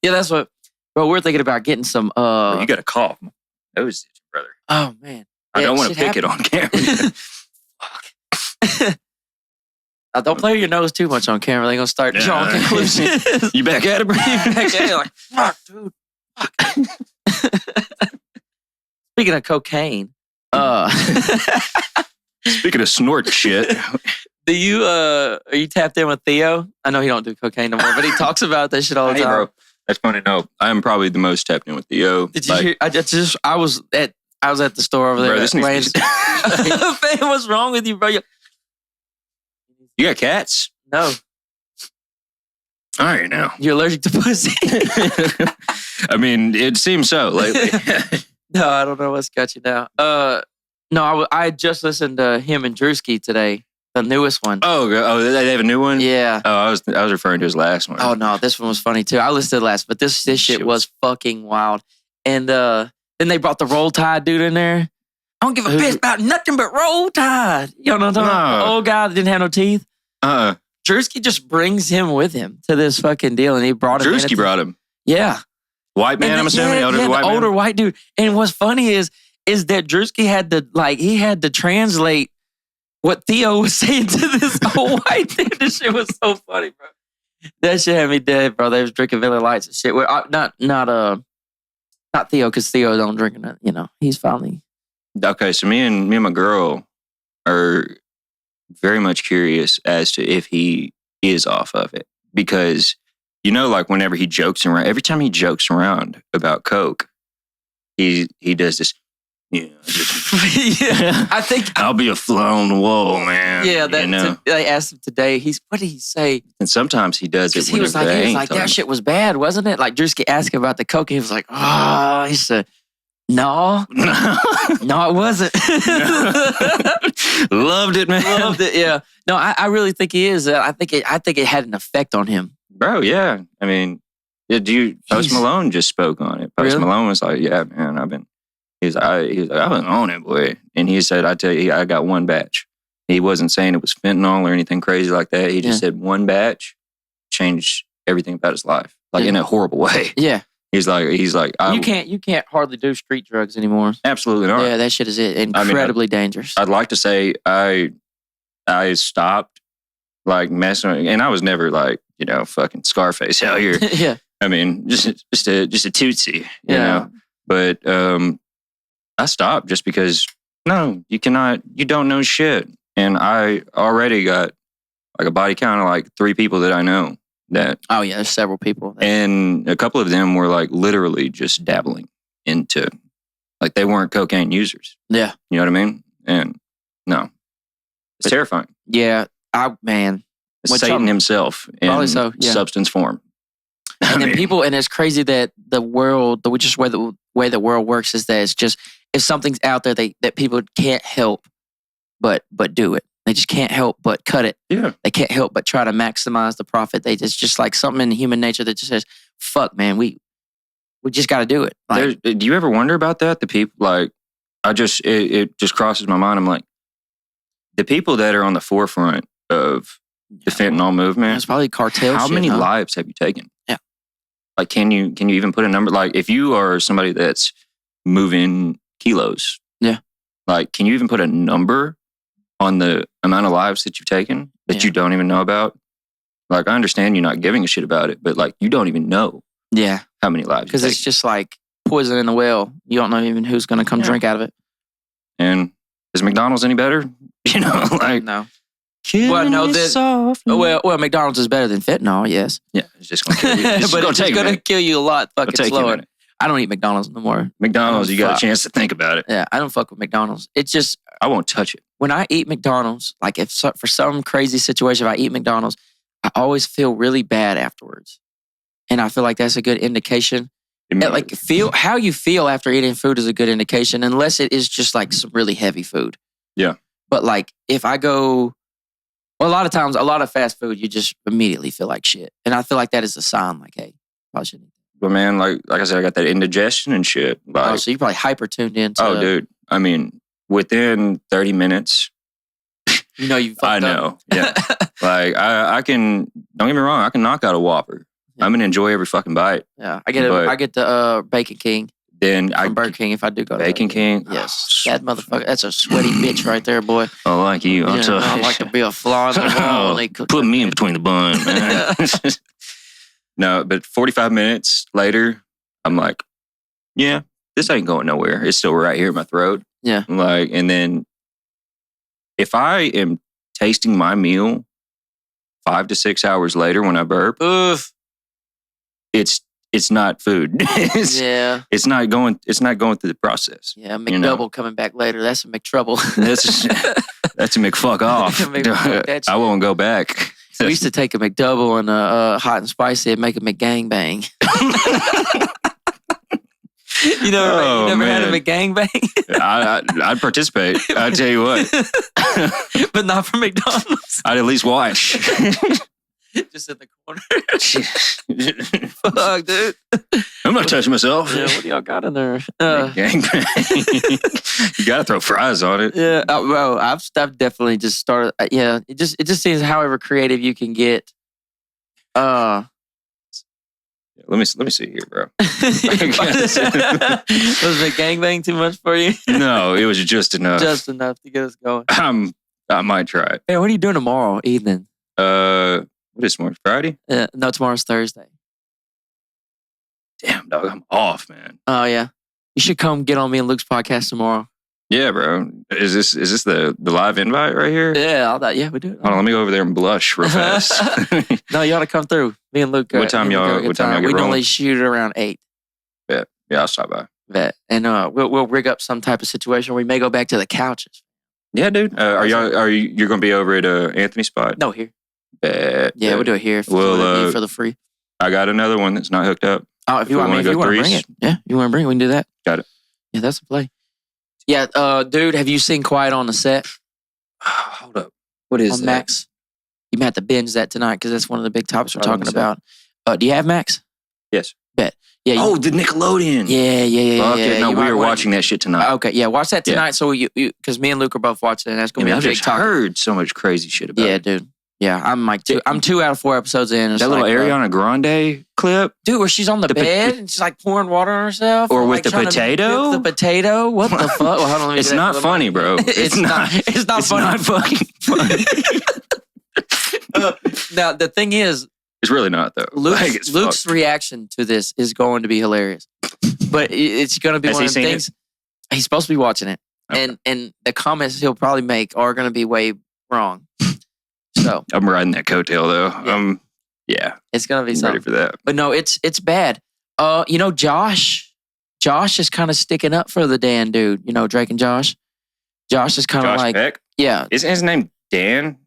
Yeah, that's what. Bro, we're thinking about getting some. Bro, you got a cough. Nose itching, brother. Oh man, I don't want to pick it on camera. Fuck. Don't play with your nose too much on camera. They're gonna start drawing conclusions. You back at it, bro? You back at it, like fuck, dude. Fuck. Speaking of cocaine, speaking of snort shit. Do you are you tapped in with Theo? I know he don't do cocaine no more, but he talks about that shit all the time. Bro, that's funny. No, I'm probably the most tapped in with Theo. Did you hear? I was at the store over there. Bro, this needs to Man, what's wrong with you, bro? You got cats? No. All right, now. You're allergic to pussy. I mean, it seems so lately. No, I don't know what's got you now. No, I just listened to him and Drewski today, the newest one. Oh, they have a new one? Yeah. Oh, I was referring to his last one. Oh no, this one was funny too. I listened to the last, but this shit was fucking wild. And then they brought the Roll Tide dude in there. I don't give a piss about nothing but Roll Tide. You know what I'm talking about? The old guy that didn't have no teeth. Drewski just brings him with him to this fucking deal, and he brought him. Drewski brought him. Yeah. White man, I'm assuming. The older white dude. And what's funny is that Drewski had to translate what Theo was saying to this old white dude. This shit was so funny, bro. That shit had me dead, bro. They was drinking Miller Lights and shit. Not Theo, because Theo don't drink it. You know, he's finally. Okay, so me and my girl are very much curious as to if he is off of it, because you know, like whenever he jokes around, every time he jokes around about coke, he does this. Yeah, I think I'll be a fly on the wall, man. Yeah, they asked him today. What did he say? And sometimes he does it. He was like, that shit was bad, wasn't it? Like Drewski asked him about the coke. He was like, oh, he said, no, it wasn't. Loved it, man. Loved it. Yeah. No, I really think he is. I think it had an effect on him, bro. Yeah. I mean, Post Malone just spoke on it. Post Malone was like, yeah, man, He's like, I've been on it, boy. And he said, I tell you, I got one batch. He wasn't saying it was fentanyl or anything crazy like that. He just said one batch changed everything about his life, like in a horrible way. Yeah. He's like, you can't hardly do street drugs anymore. Absolutely not. Yeah, that shit is incredibly dangerous. I'd like to say I stopped like messing, and I was never like, fucking Scarface out here. Yeah. I mean, just a tootsie, you know. But I stopped just because you don't know shit. And I already got like a body count of like 3 people that I know that. Oh yeah, there's several people. And a couple of them were like literally just dabbling into, like they weren't cocaine users. Yeah. You know what I mean? And no, it's terrifying. Yeah. It's Satan himself in substance form. And then people, and it's crazy that the world, the way the world works is that it's just, if something's out there that people can't help but do it. They just can't help but cut it. Yeah. They can't help but try to maximize the profit. Just like something in human nature that just says, fuck, man, we just got to do it. Like, do you ever wonder about that? The people, like, it just crosses my mind. I'm like, the people that are on the forefront of the fentanyl movement. It's probably cartel. How many lives have you taken? Yeah. Like, can you even put a number? Like, if you are somebody that's moving kilos. Yeah. Like, can you even put a number on the amount of lives that you've taken that you don't even know about? Like, I understand you're not giving a shit about it, but like, you don't even know how many lives. Because it's just like poison in the well. You don't know even who's going to come drink out of it. And is McDonald's any better? You know, like no. Well, no, well, McDonald's is better than fentanyl. Yes. Yeah, it's just going to kill you. But it's going to kill you a lot fucking slower. I don't eat McDonald's no more. McDonald's, you got a chance to think about it. Yeah, I don't fuck with McDonald's. It's just I won't touch it. When I eat McDonald's, like if for some crazy situation, if I eat McDonald's, I always feel really bad afterwards, and I feel like that's a good indication. Like how you feel after eating food is a good indication, unless it is just like some really heavy food. Yeah. But like if I go, well, a lot of times, a lot of fast food, you just immediately feel like shit, and I feel like that is a sign. Like, hey, I shouldn't. But man, like I said, I got that indigestion and shit. Like, so you're probably hyper tuned into. Oh, dude. I mean, within 30 minutes. You know you fucked up. Yeah. Like I can. Don't get me wrong. I can knock out a Whopper. Yeah. I'm gonna enjoy every fucking bite. Yeah. I get the Bacon King. Then from Burger King if I do go to Bacon King. Yes. That motherfucker. That's a sweaty bitch right there, boy. I like you. I like to be a fly in the wall. Put me in between the bun, man. No, but 45 minutes later, I'm like, yeah, this ain't going nowhere. It's still right here in my throat. Yeah. Like, and then if I am tasting my meal 5 to 6 hours later when I burp, it's not food. It's not going through the process. Yeah, McDouble coming back later. That's a McTrouble. That's a McFuck off. I won't go back. We used to take a McDouble and a hot and spicy and make a McGangbang. You never had a McGangbang? I'd participate. I'd tell you what. But not from McDonald's. I'd at least watch. Just in the corner. Fuck, dude. I'm not touching myself. Yeah, what do y'all got in there? Gangbang. You gotta throw fries on it. Yeah, well, I've definitely just started. It just seems however creative you can get. Let me see here, bro. Was the gangbang too much for you? No, it was just enough. Just enough to get us going. I might try it. Hey, what are you doing tomorrow evening? What is tomorrow? Friday? No, tomorrow's Thursday. Damn, dog, I'm off, man. Oh yeah, you should come get on me and Luke's podcast tomorrow. Yeah, bro. Is this the live invite right here? Yeah, we do it. Hold on, let me go over there and blush real fast. No, you ought to come through. Me and Luke. What time y'all? We normally shoot it around 8. Bet. Yeah, I'll stop by. Bet. And we'll rig up some type of situation where we may go back to the couches. Yeah, dude. You're gonna be over at Anthony's spot? No, here. Bet. Yeah, we'll do it here for the free. I got another one that's not hooked up. Oh, if you want to bring it. Yeah, you want to bring it, we can do that. Got it. Yeah, that's a play. Yeah, dude, have you seen Quiet on the Set? Hold up. What is on Max? You might have to binge that tonight because that's one of the big topics we're talking about. Do you have Max? Yes. Bet. Yeah. The Nickelodeon. Yeah. Okay, no, we were watching that shit tonight. Okay, yeah, watch that tonight. So because me and Luke are both watching it. That's gonna be a big topic. I heard so much crazy shit about it. Yeah, dude. Yeah, I'm 2 out of 4 episodes in. That little Ariana Grande clip, dude, where she's on the bed and she's like pouring water on herself, or with the potato. With the potato, what the fuck? Well, hold on, it's not funny, bro. It's not. It's not fucking funny. Now the thing is, it's really not though. Luke's reaction to this is going to be hilarious, but it's going to be one of the things. He's supposed to be watching it, okay. and the comments he'll probably make are going to be way wrong. So I'm riding that coattail though. Yeah. It's gonna be something. Ready for that. But no, it's bad. Josh is kind of sticking up for the Dan dude. Drake and Josh. Josh is kind of like Peck? Yeah. Isn't his name Dan?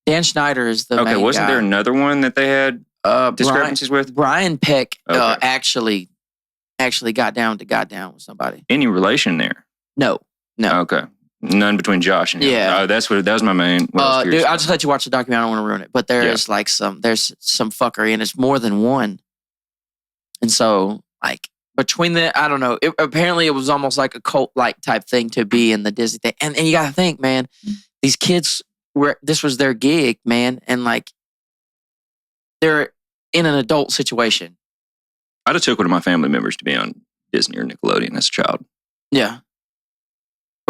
Dan Schneider is the main wasn't guy. there another one that they had discrepancies with? Brian Peck actually got down with somebody. Any relation there? No. Okay. None between Josh and him. Yeah. That was my main. Dude, I'll just let you watch the documentary. I don't want to ruin it. But there's some fuckery and it's more than one. And so between I don't know. Apparently it was almost like a cult-like type thing to be in the Disney thing. And you got to think, man, these kids this was their gig, man. And they're in an adult situation. I'd have took one of my family members to be on Disney or Nickelodeon as a child. Yeah.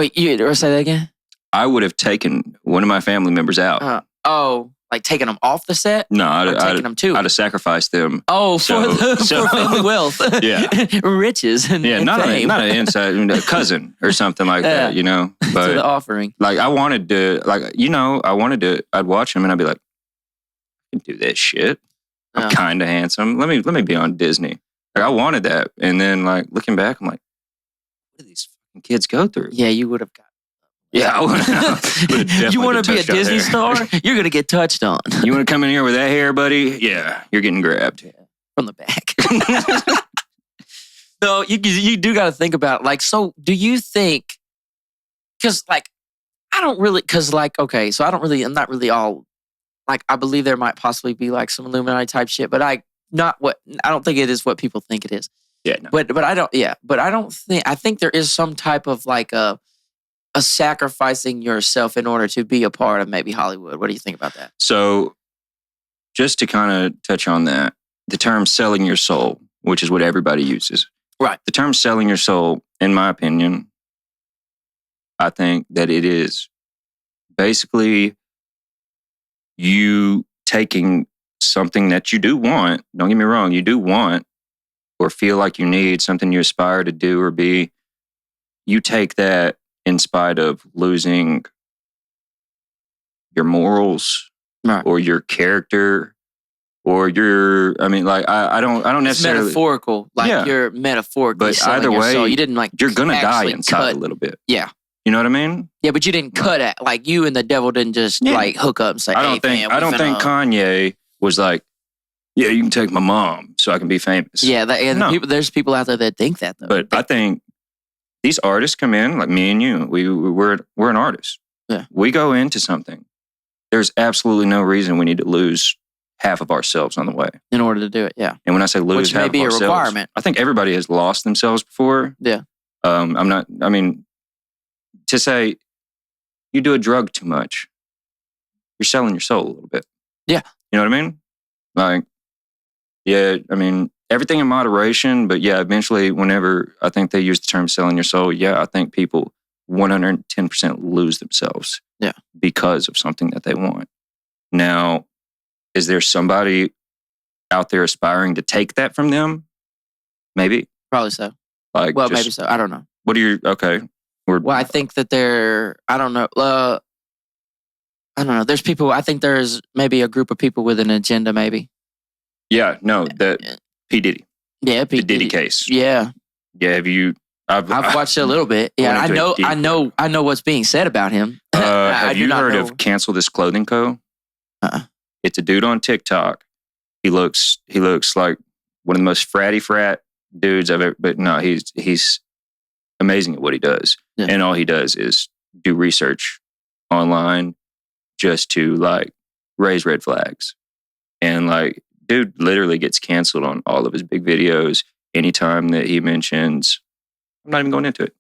Wait, you or say that again? I would have taken one of my family members out. Like taking them off the set? No, taking them too. I'd have sacrificed them. Oh, for family wealth. Yeah. Riches and not fame. An inside, a cousin or something like that, you know? But to the offering. Like I wanted to, I'd watch him and I'd be like, I can do that shit. I'm kind of handsome. Let me be on Disney. Like I wanted that. And then like looking back, I'm like, what do these fucking kids go through? Yeah, you would have got. Yeah, I would. You want to be a Disney star? You're going to get touched on. You want to come in here with that hair, buddy? Yeah, you're getting grabbed. Yeah, from the back. No, you do got to think about it. Like, so do you think, because like, I don't really, because like, okay, so I'm not really all, like, I believe there might possibly be like some Illuminati type shit, but I don't think it is what people think it is. Yeah, no. But I don't think, I think there is some type of like a sacrificing yourself in order to be a part of maybe Hollywood. What do you think about that? So just to kind of touch on that, the term selling your soul, which is what everybody uses. Right. The term selling your soul, in my opinion, I think that it is basically you taking something that you do want, don't get me wrong, you do want or feel like you need, something you aspire to do or be, you take that in spite of losing your morals, right, or your character, or your, I mean, like, I don't necessarily. It's metaphorical. Like, you're metaphorically but selling either your way, soul. You didn't like, you're going to die inside a little bit. Yeah. You know what I mean? Yeah, but you didn't cut it. Like, you and the devil didn't just like hook up and say, I don't think Kanye was like, yeah, you can take my mom so I can be famous. Yeah, there's people out there that think that, though. But I think these artists come in, like me and you, we're an artist. Yeah. We go into something. There's absolutely no reason we need to lose half of ourselves on the way. In order to do it, yeah. And when I say lose which half may be of ourselves, a requirement. I think everybody has lost themselves before. Yeah. To say you do a drug too much, you're selling your soul a little bit. Yeah. You know what I mean? Like, yeah, I mean, everything in moderation, but yeah, eventually whenever I think they use the term selling your soul, yeah, I think people 110% lose themselves. Yeah. Because of something that they want. Now, is there somebody out there aspiring to take that from them? Maybe. Probably so. Like, maybe so. I don't know. What are your, okay. Well, I think that I don't know. I don't know. There's people, I think there's maybe a group of people with an agenda, maybe. Yeah, no, P. Diddy. Yeah, the Diddy case. Yeah. Yeah, I've watched it a little bit. Yeah, I know what's being said about him. Have you heard of Cancel This Clothing Co.? It's a dude on TikTok. He looks like one of the most frat dudes I've ever, but no, he's amazing at what he does. Yeah. And all he does is do research online just to like raise red flags. And like, dude literally gets canceled on all of his big videos anytime that he mentions, I'm not even going into it.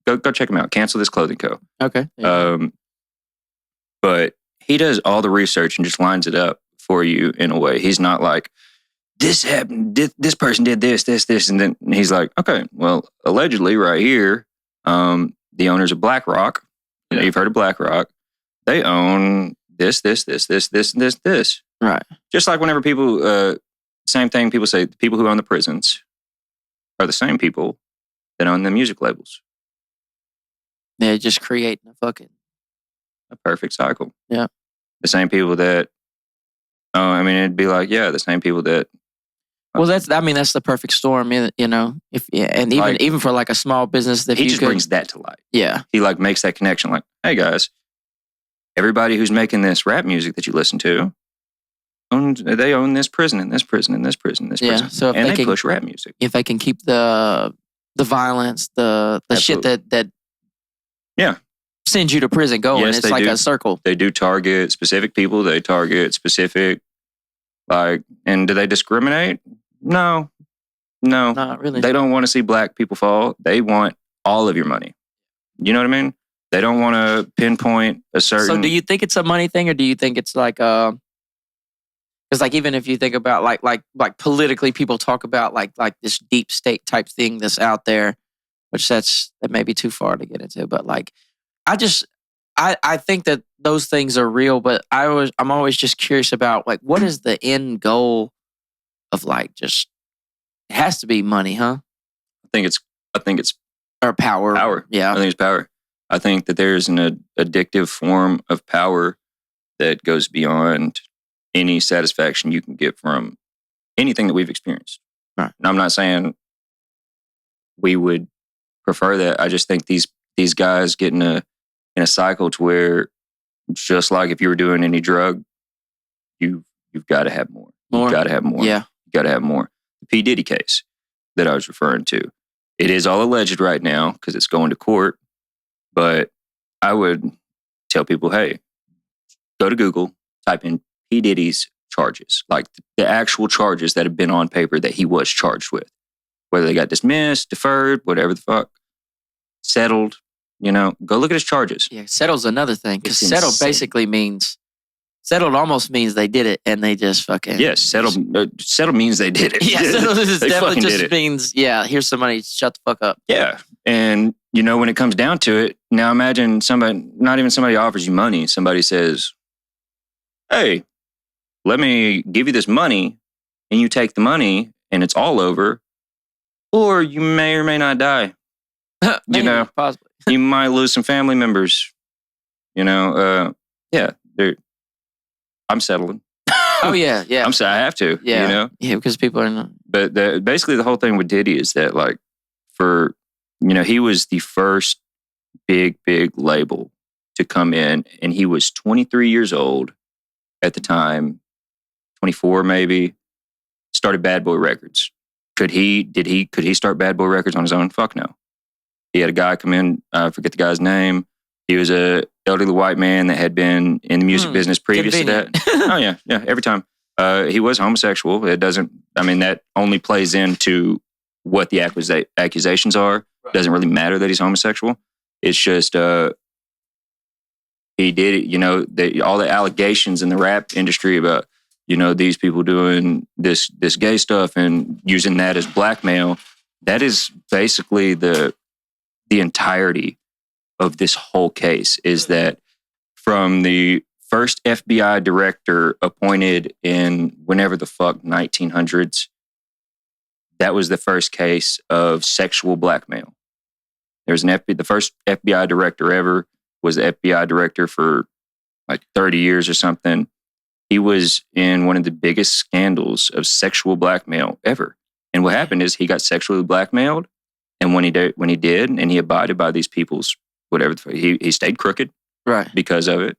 Go check him out. Cancel This Clothing Co. Okay. Yeah. But he does all the research and just lines it up for you in a way. He's not like, this happened, this person did this, and then he's like, okay, well, allegedly right here, the owners of BlackRock, you've heard of BlackRock, they own this. Right. Just like whenever people, same thing, people say the people who own the prisons are the same people that own the music labels. Yeah, just creating a perfect cycle. Yeah. The same people that, it'd be like, yeah, the same people that. Well, that's the perfect storm, you know. And even for like a small business that he just brings that to light. Yeah. He like makes that connection. Like, hey guys, everybody who's making this rap music that you listen to, they own this prison and this prison and this prison and this prison. Yeah. So if they push rap music. If they can keep the violence, the shit that sends you to prison going, yes, it's like a circle. They do target specific people. They target specific, and do they discriminate? No, not really. They don't want to see black people fall. They want all of your money. You know what I mean? They don't want to pinpoint a certain. So, do you think it's a money thing, or do you think it's like because like even if you think about like politically, people talk about like this deep state type thing that's out there, which that may be too far to get into, but like I think that those things are real, but I'm always just curious about like what is the end goal of like just it has to be money, huh? I think it's Or power. power. Yeah. I think it's power. I think that there's an addictive form of power that goes beyond any satisfaction you can get from anything that we've experienced. Right. And I'm not saying we would prefer that. I just think these guys get in a cycle to where just like if you were doing any drug, you've got to have more. You've got to have more. Yeah. You've got to have more. The P. Diddy case that I was referring to, it is all alleged right now because it's going to court. But I would tell people, hey, go to Google, type in P. Diddy's charges, like the actual charges that have been on paper that he was charged with. Whether they got dismissed, deferred, whatever the fuck, settled, go look at his charges. Yeah, settle's another thing because It's settle insane. basically means settled almost means they did it and they just fucking Yes, settle means they did it. Yeah, settle is They definitely fucking just did it. means here's some money, shut the fuck up. Yeah, and when it comes down to it, now imagine somebody, not even somebody offers you money. Somebody says, "Hey, let me give you this money," and you take the money, and it's all over. Or you may or may not die. Maybe, possibly. You might lose some family members. I'm settling. Oh yeah. I have to. Yeah, because people are not. But basically, the whole thing with Diddy is that, like, he was the first big label to come in, and he was 23 years old at the time, 24 maybe. Started Bad Boy Records. Could he start Bad Boy Records on his own? Fuck no. He had a guy come in, I forget the guy's name. He was a elderly white man that had been in the music business previous convenient. to that. Oh yeah, every time. He was homosexual. That only plays into what the accusations are. Right. Doesn't really matter that he's homosexual. It's just he did it. All the allegations in the rap industry about these people doing this gay stuff and using that as blackmail. That is basically the entirety of this whole case. Is that from the first FBI director appointed in whenever the fuck 1900s. That was the first case of sexual blackmail. There's the first FBI director ever was the FBI director for like 30 years or something. He was in one of the biggest scandals of sexual blackmail ever. And what happened is he got sexually blackmailed. And when he did, and he abided by these people's whatever, he stayed crooked, right, because of it.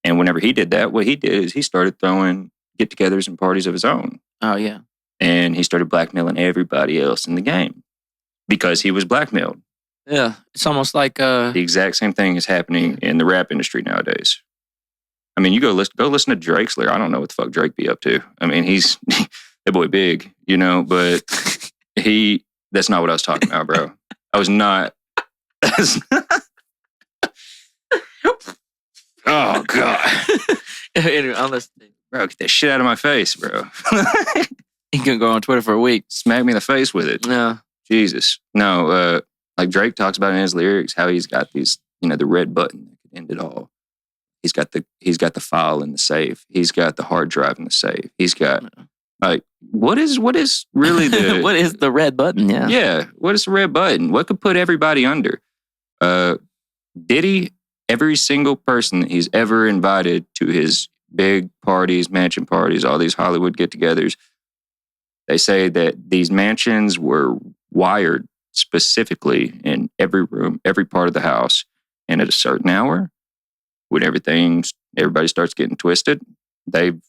And whenever he did that, what he did is he started throwing get-togethers and parties of his own. Oh yeah. And he started blackmailing everybody else in the game because he was blackmailed. Yeah, it's almost like the exact same thing is happening in the rap industry nowadays. I mean, you go listen to Drake's lyrics. I don't know what the fuck Drake be up to. I mean, he's that boy big, but that's not what I was talking about, bro. I was not. Oh God. Anyway, I'm listening. Bro, get that shit out of my face, bro. He can go on Twitter for a week. Smack me in the face with it. No. Jesus. No, like Drake talks about in his lyrics, how he's got these, the red button that could end it all. He's got the file in the safe. He's got the hard drive in the safe. He's got like what is really the what is the red button? Yeah. Yeah. What is the red button? What could put everybody under? Diddy, every single person that he's ever invited to his big parties, mansion parties, all these Hollywood get-togethers, they say that these mansions were wired specifically in every room, every part of the house. And at a certain hour, when everybody starts getting twisted, they've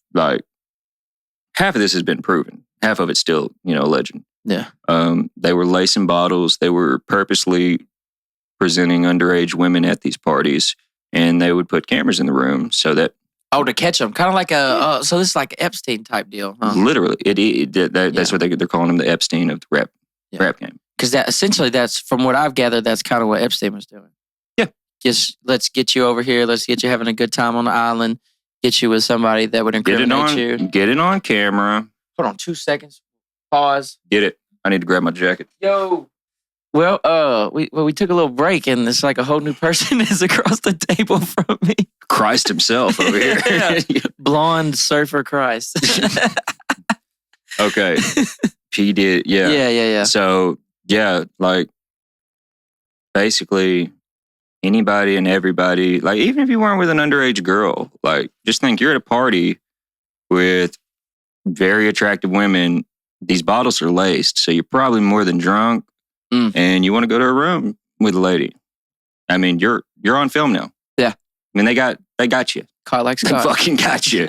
half of this has been proven. Half of it's still, a legend. Yeah. They were lacing bottles. They were purposely presenting underage women at these parties, and they would put cameras in the room so that to catch them, kind of like so this is like Epstein type deal, huh? Literally, that's what they're calling him, the Epstein of the rap game. Because that's from what I've gathered, that's kind of what Epstein was doing. Yeah, just let's get you over here, let's get you having a good time on the island, get you with somebody that would incriminate you. Get it on camera. Hold on 2 seconds. Pause. Get it. I need to grab my jacket. Yo. Well, we took a little break, and it's like a whole new person is across the table from me. Christ himself over here. Yeah. Blonde surfer Christ. Okay. P did, yeah. Yeah. So, yeah, like, basically, anybody and everybody, like, even if you weren't with an underage girl, like, just think you're at a party with very attractive women. These bottles are laced, so you're probably more than drunk, and you want to go to a room with a lady. I mean, you're on film now. Yeah. I mean, they got you. Caught like They Scott. fucking got you.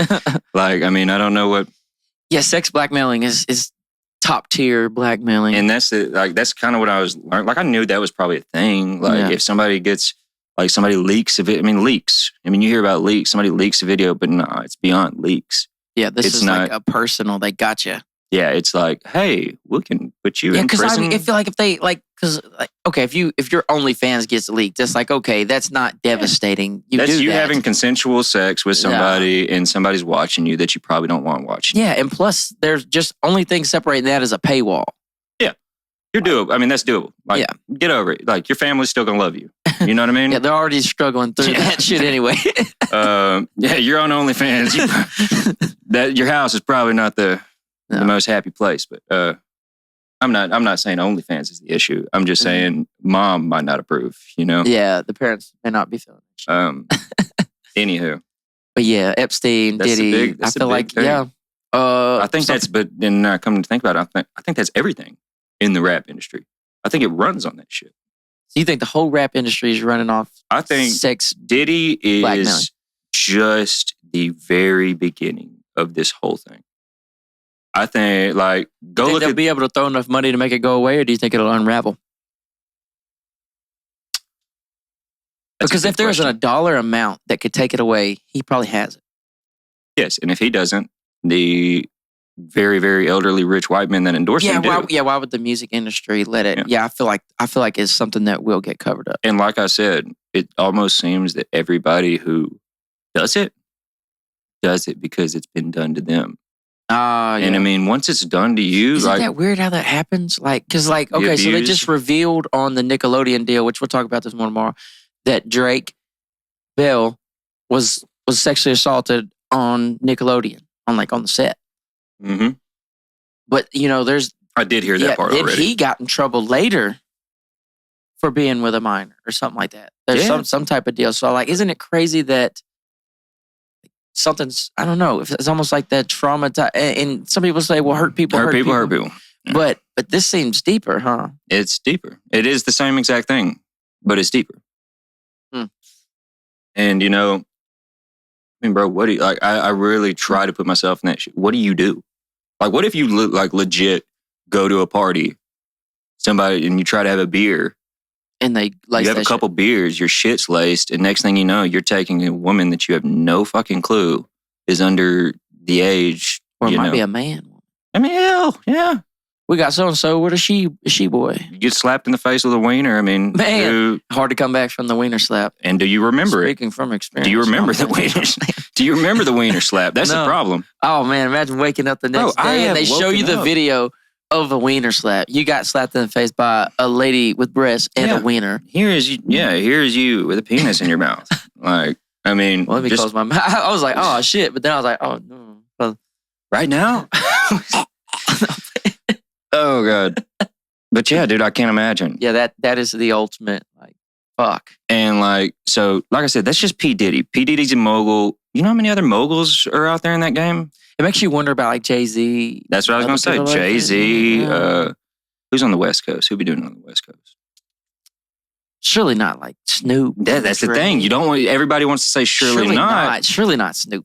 Like, I mean, I don't know what. Yeah, sex blackmailing is top tier blackmailing. And that's it. Like, that's kind of what I was learning. Like, I knew that was probably a thing. Like, if somebody gets, like, somebody leaks a video. I mean, leaks. I mean, you hear about leaks. Somebody leaks a video, but no, it's beyond leaks. Yeah, this It's is not- like a personal. They got you. Yeah, it's like, hey, we can put you Yeah, in because prison. I feel like if they okay, if your OnlyFans gets leaked, it's like, okay, that's not devastating. That's you that. having consensual sex with somebody and somebody's watching you that you probably don't want watching. Yeah, and plus there's just only thing separating that is a paywall. You're doable. I mean, that's doable. Like, get over it. Like, your family's still going to love you. You know what I mean? Yeah, they're already struggling through that shit anyway. Yeah, you're on OnlyFans. That your house is probably not the most happy place, but I'm not saying OnlyFans is the issue. I'm just saying mom might not approve, you know? Yeah, the parents may not be feeling it. Anywho. But yeah, Epstein, That's Diddy. I feel like, thing. I think that's, but then coming to think about it, I think that's everything in the rap industry. I think it runs on that shit. So you think the whole rap industry is running off I think sex? Diddy is blackmailing. just the very beginning of this whole thing. I think, like, go look they'll at... be able to throw enough money to make it go away, or do you think it'll unravel? Because if there's a dollar amount that could take it away, he probably has it. Yes, and if he doesn't, the very, very elderly rich white men that endorse him do. Why would the music industry let it? Yeah, I feel like it's something that will get covered up. And like I said, it almost seems that everybody who does it because it's been done to them. And I mean, once it's done to you, isn't like, that weird how that happens? Like, because like, okay, so they just revealed on the Nickelodeon deal, which we'll talk about this more tomorrow, that Drake Bell was sexually assaulted on Nickelodeon on the set. Mm-hmm. But I did hear that part already. He got in trouble later for being with a minor or something like that. There's some type of deal. So like, isn't it crazy that something's, I don't know, it's almost like that trauma. And some people say, well, hurt people. Yeah. But this seems deeper, huh? It's deeper. It is the same exact thing, but it's deeper. And I mean, bro, what do you, like, I really try to put myself in that shit. What do you do? Like, what if you legit go to a party, somebody, and you try to have a beer, and you have a couple beers, your shit's laced, and next thing you know, you're taking a woman that you have no fucking clue is under the age. Or it might be a man. I mean, hell, yeah. We got so-and-so with a she boy. You get slapped in the face with a wiener. I mean, man, hard to come back from the wiener slap. And do you remember Speaking from experience. Do you remember the wiener? Do you remember the wiener slap? That's the problem. Oh man, imagine waking up the next day and they show you the video of a wiener slap. You got slapped in the face by a lady with breasts and a wiener. Here's you with a penis in your mouth. Like, I mean, let me close my mouth. I was like, oh shit, but then I was like, oh no, right now. Oh God. But yeah, dude, I can't imagine. Yeah, that is the ultimate, like, fuck. And like, so like I said, that's just P. Diddy. P. Diddy's a mogul. You know how many other moguls are out there in that game? It makes you wonder about like Jay-Z. That's what I was going to say. Jay-Z. Who's on the West Coast? Who be doing it on the West Coast? Surely not like Snoop. That's the thing. You don't want, everybody wants to say surely not. Surely not Snoop.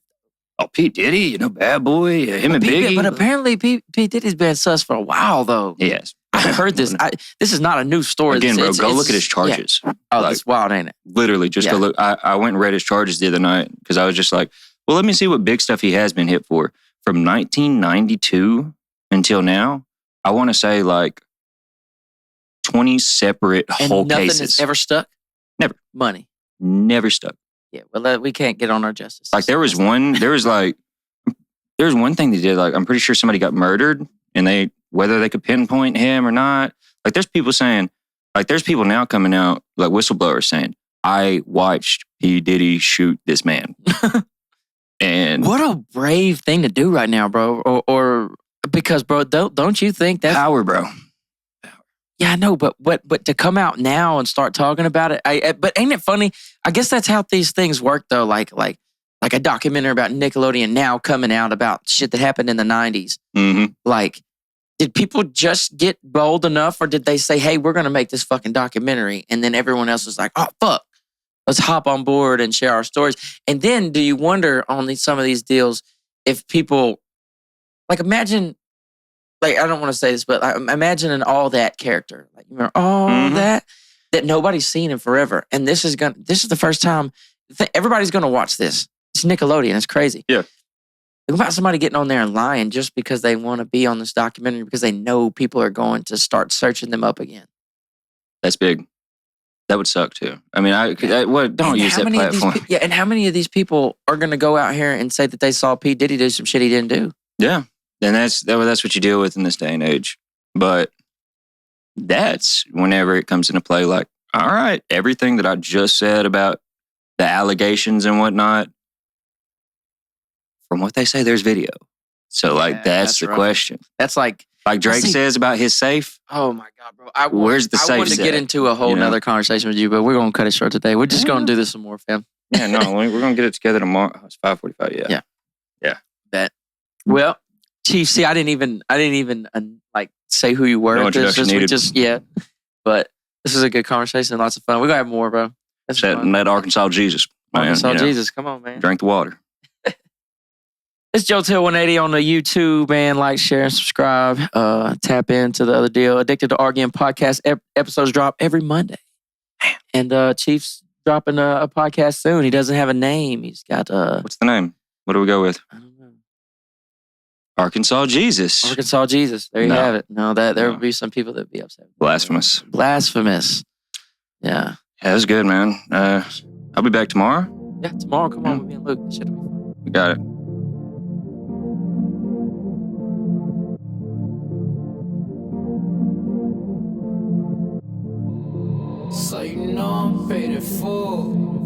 Oh, P. Diddy, Bad Boy, him and Biggie. But apparently P. Diddy's been sus for a while, though. Yes. I heard this. This is not a new story. Again, bro, go look at his charges. Yeah. Oh, that's wild, ain't it? Literally, just go look. I went and read his charges the other night because I was just like, well, let me see what big stuff he has been hit for. From 1992 until now, I want to say like 20 separate whole nothing cases. Has ever stuck? Never. Money. Never stuck. Yeah, well, we can't get on our justice. Like there was one thing they did. Like I'm pretty sure somebody got murdered, and whether they could pinpoint him or not. Like there's people saying, Like, there's people now coming out, like whistleblowers saying, I watched P. Diddy shoot this man. And what a brave thing to do right now, bro. Or because, bro, don't you think that's power, bro. Yeah, I know, but to come out now and start talking about it, but ain't it funny? I guess that's how these things work, though. Like a documentary about Nickelodeon now coming out about shit that happened in the 90s. Mm-hmm. Like, did people just get bold enough, or did they say, hey, we're going to make this fucking documentary? And then everyone else was like, oh, fuck, let's hop on board and share our stories. And then do you wonder on some of these deals if people, like, imagine, like, I don't want to say this, but imagine an All That character. Like, you remember All That nobody's seen in forever. And this is the first time everybody's going to watch this. It's Nickelodeon. It's crazy. Yeah. Think about somebody getting on there and lying just because they want to be on this documentary because they know people are going to start searching them up again. That's big. That would suck too. I mean, don't use that platform. And how many of these people are going to go out here and say that they saw P. Diddy do some shit he didn't do? Yeah. And that's what you deal with in this day and age. But that's whenever it comes into play, like, all right, everything that I just said about the allegations and whatnot, from what they say, there's video. So, like, that's the question. That's like Drake says about his safe. Oh my God, bro! Where's the safe? I wanted to get into a whole nother conversation with you, but we're gonna cut it short today. We're just gonna do this some more, fam. Yeah, no, we're gonna get it together tomorrow. It's 5:45. Yeah. Bet. Well, Chief, see, I didn't even like say who you were. No introduction needed. But this is a good conversation and lots of fun. We're gonna have more, bro. That Arkansas Jesus, man. Arkansas Jesus, come on, man. Drink the water. It's Joe Teel 180 on the YouTube, man. Like, share, and subscribe. Tap into the other deal. Addicted to Arguing podcast episodes drop every Monday. And Chief's dropping a podcast soon. He doesn't have a name. He's got what's the name? What do we go with? I don't know. Arkansas Jesus. Arkansas Jesus. There you have it. No, there would be some people that would be upset. Blasphemous. Yeah. Yeah, that's good, man. I'll be back tomorrow. Yeah, tomorrow. Come on with me and Luke. That shit'll be fun. We got it. So you know I'm paid in full.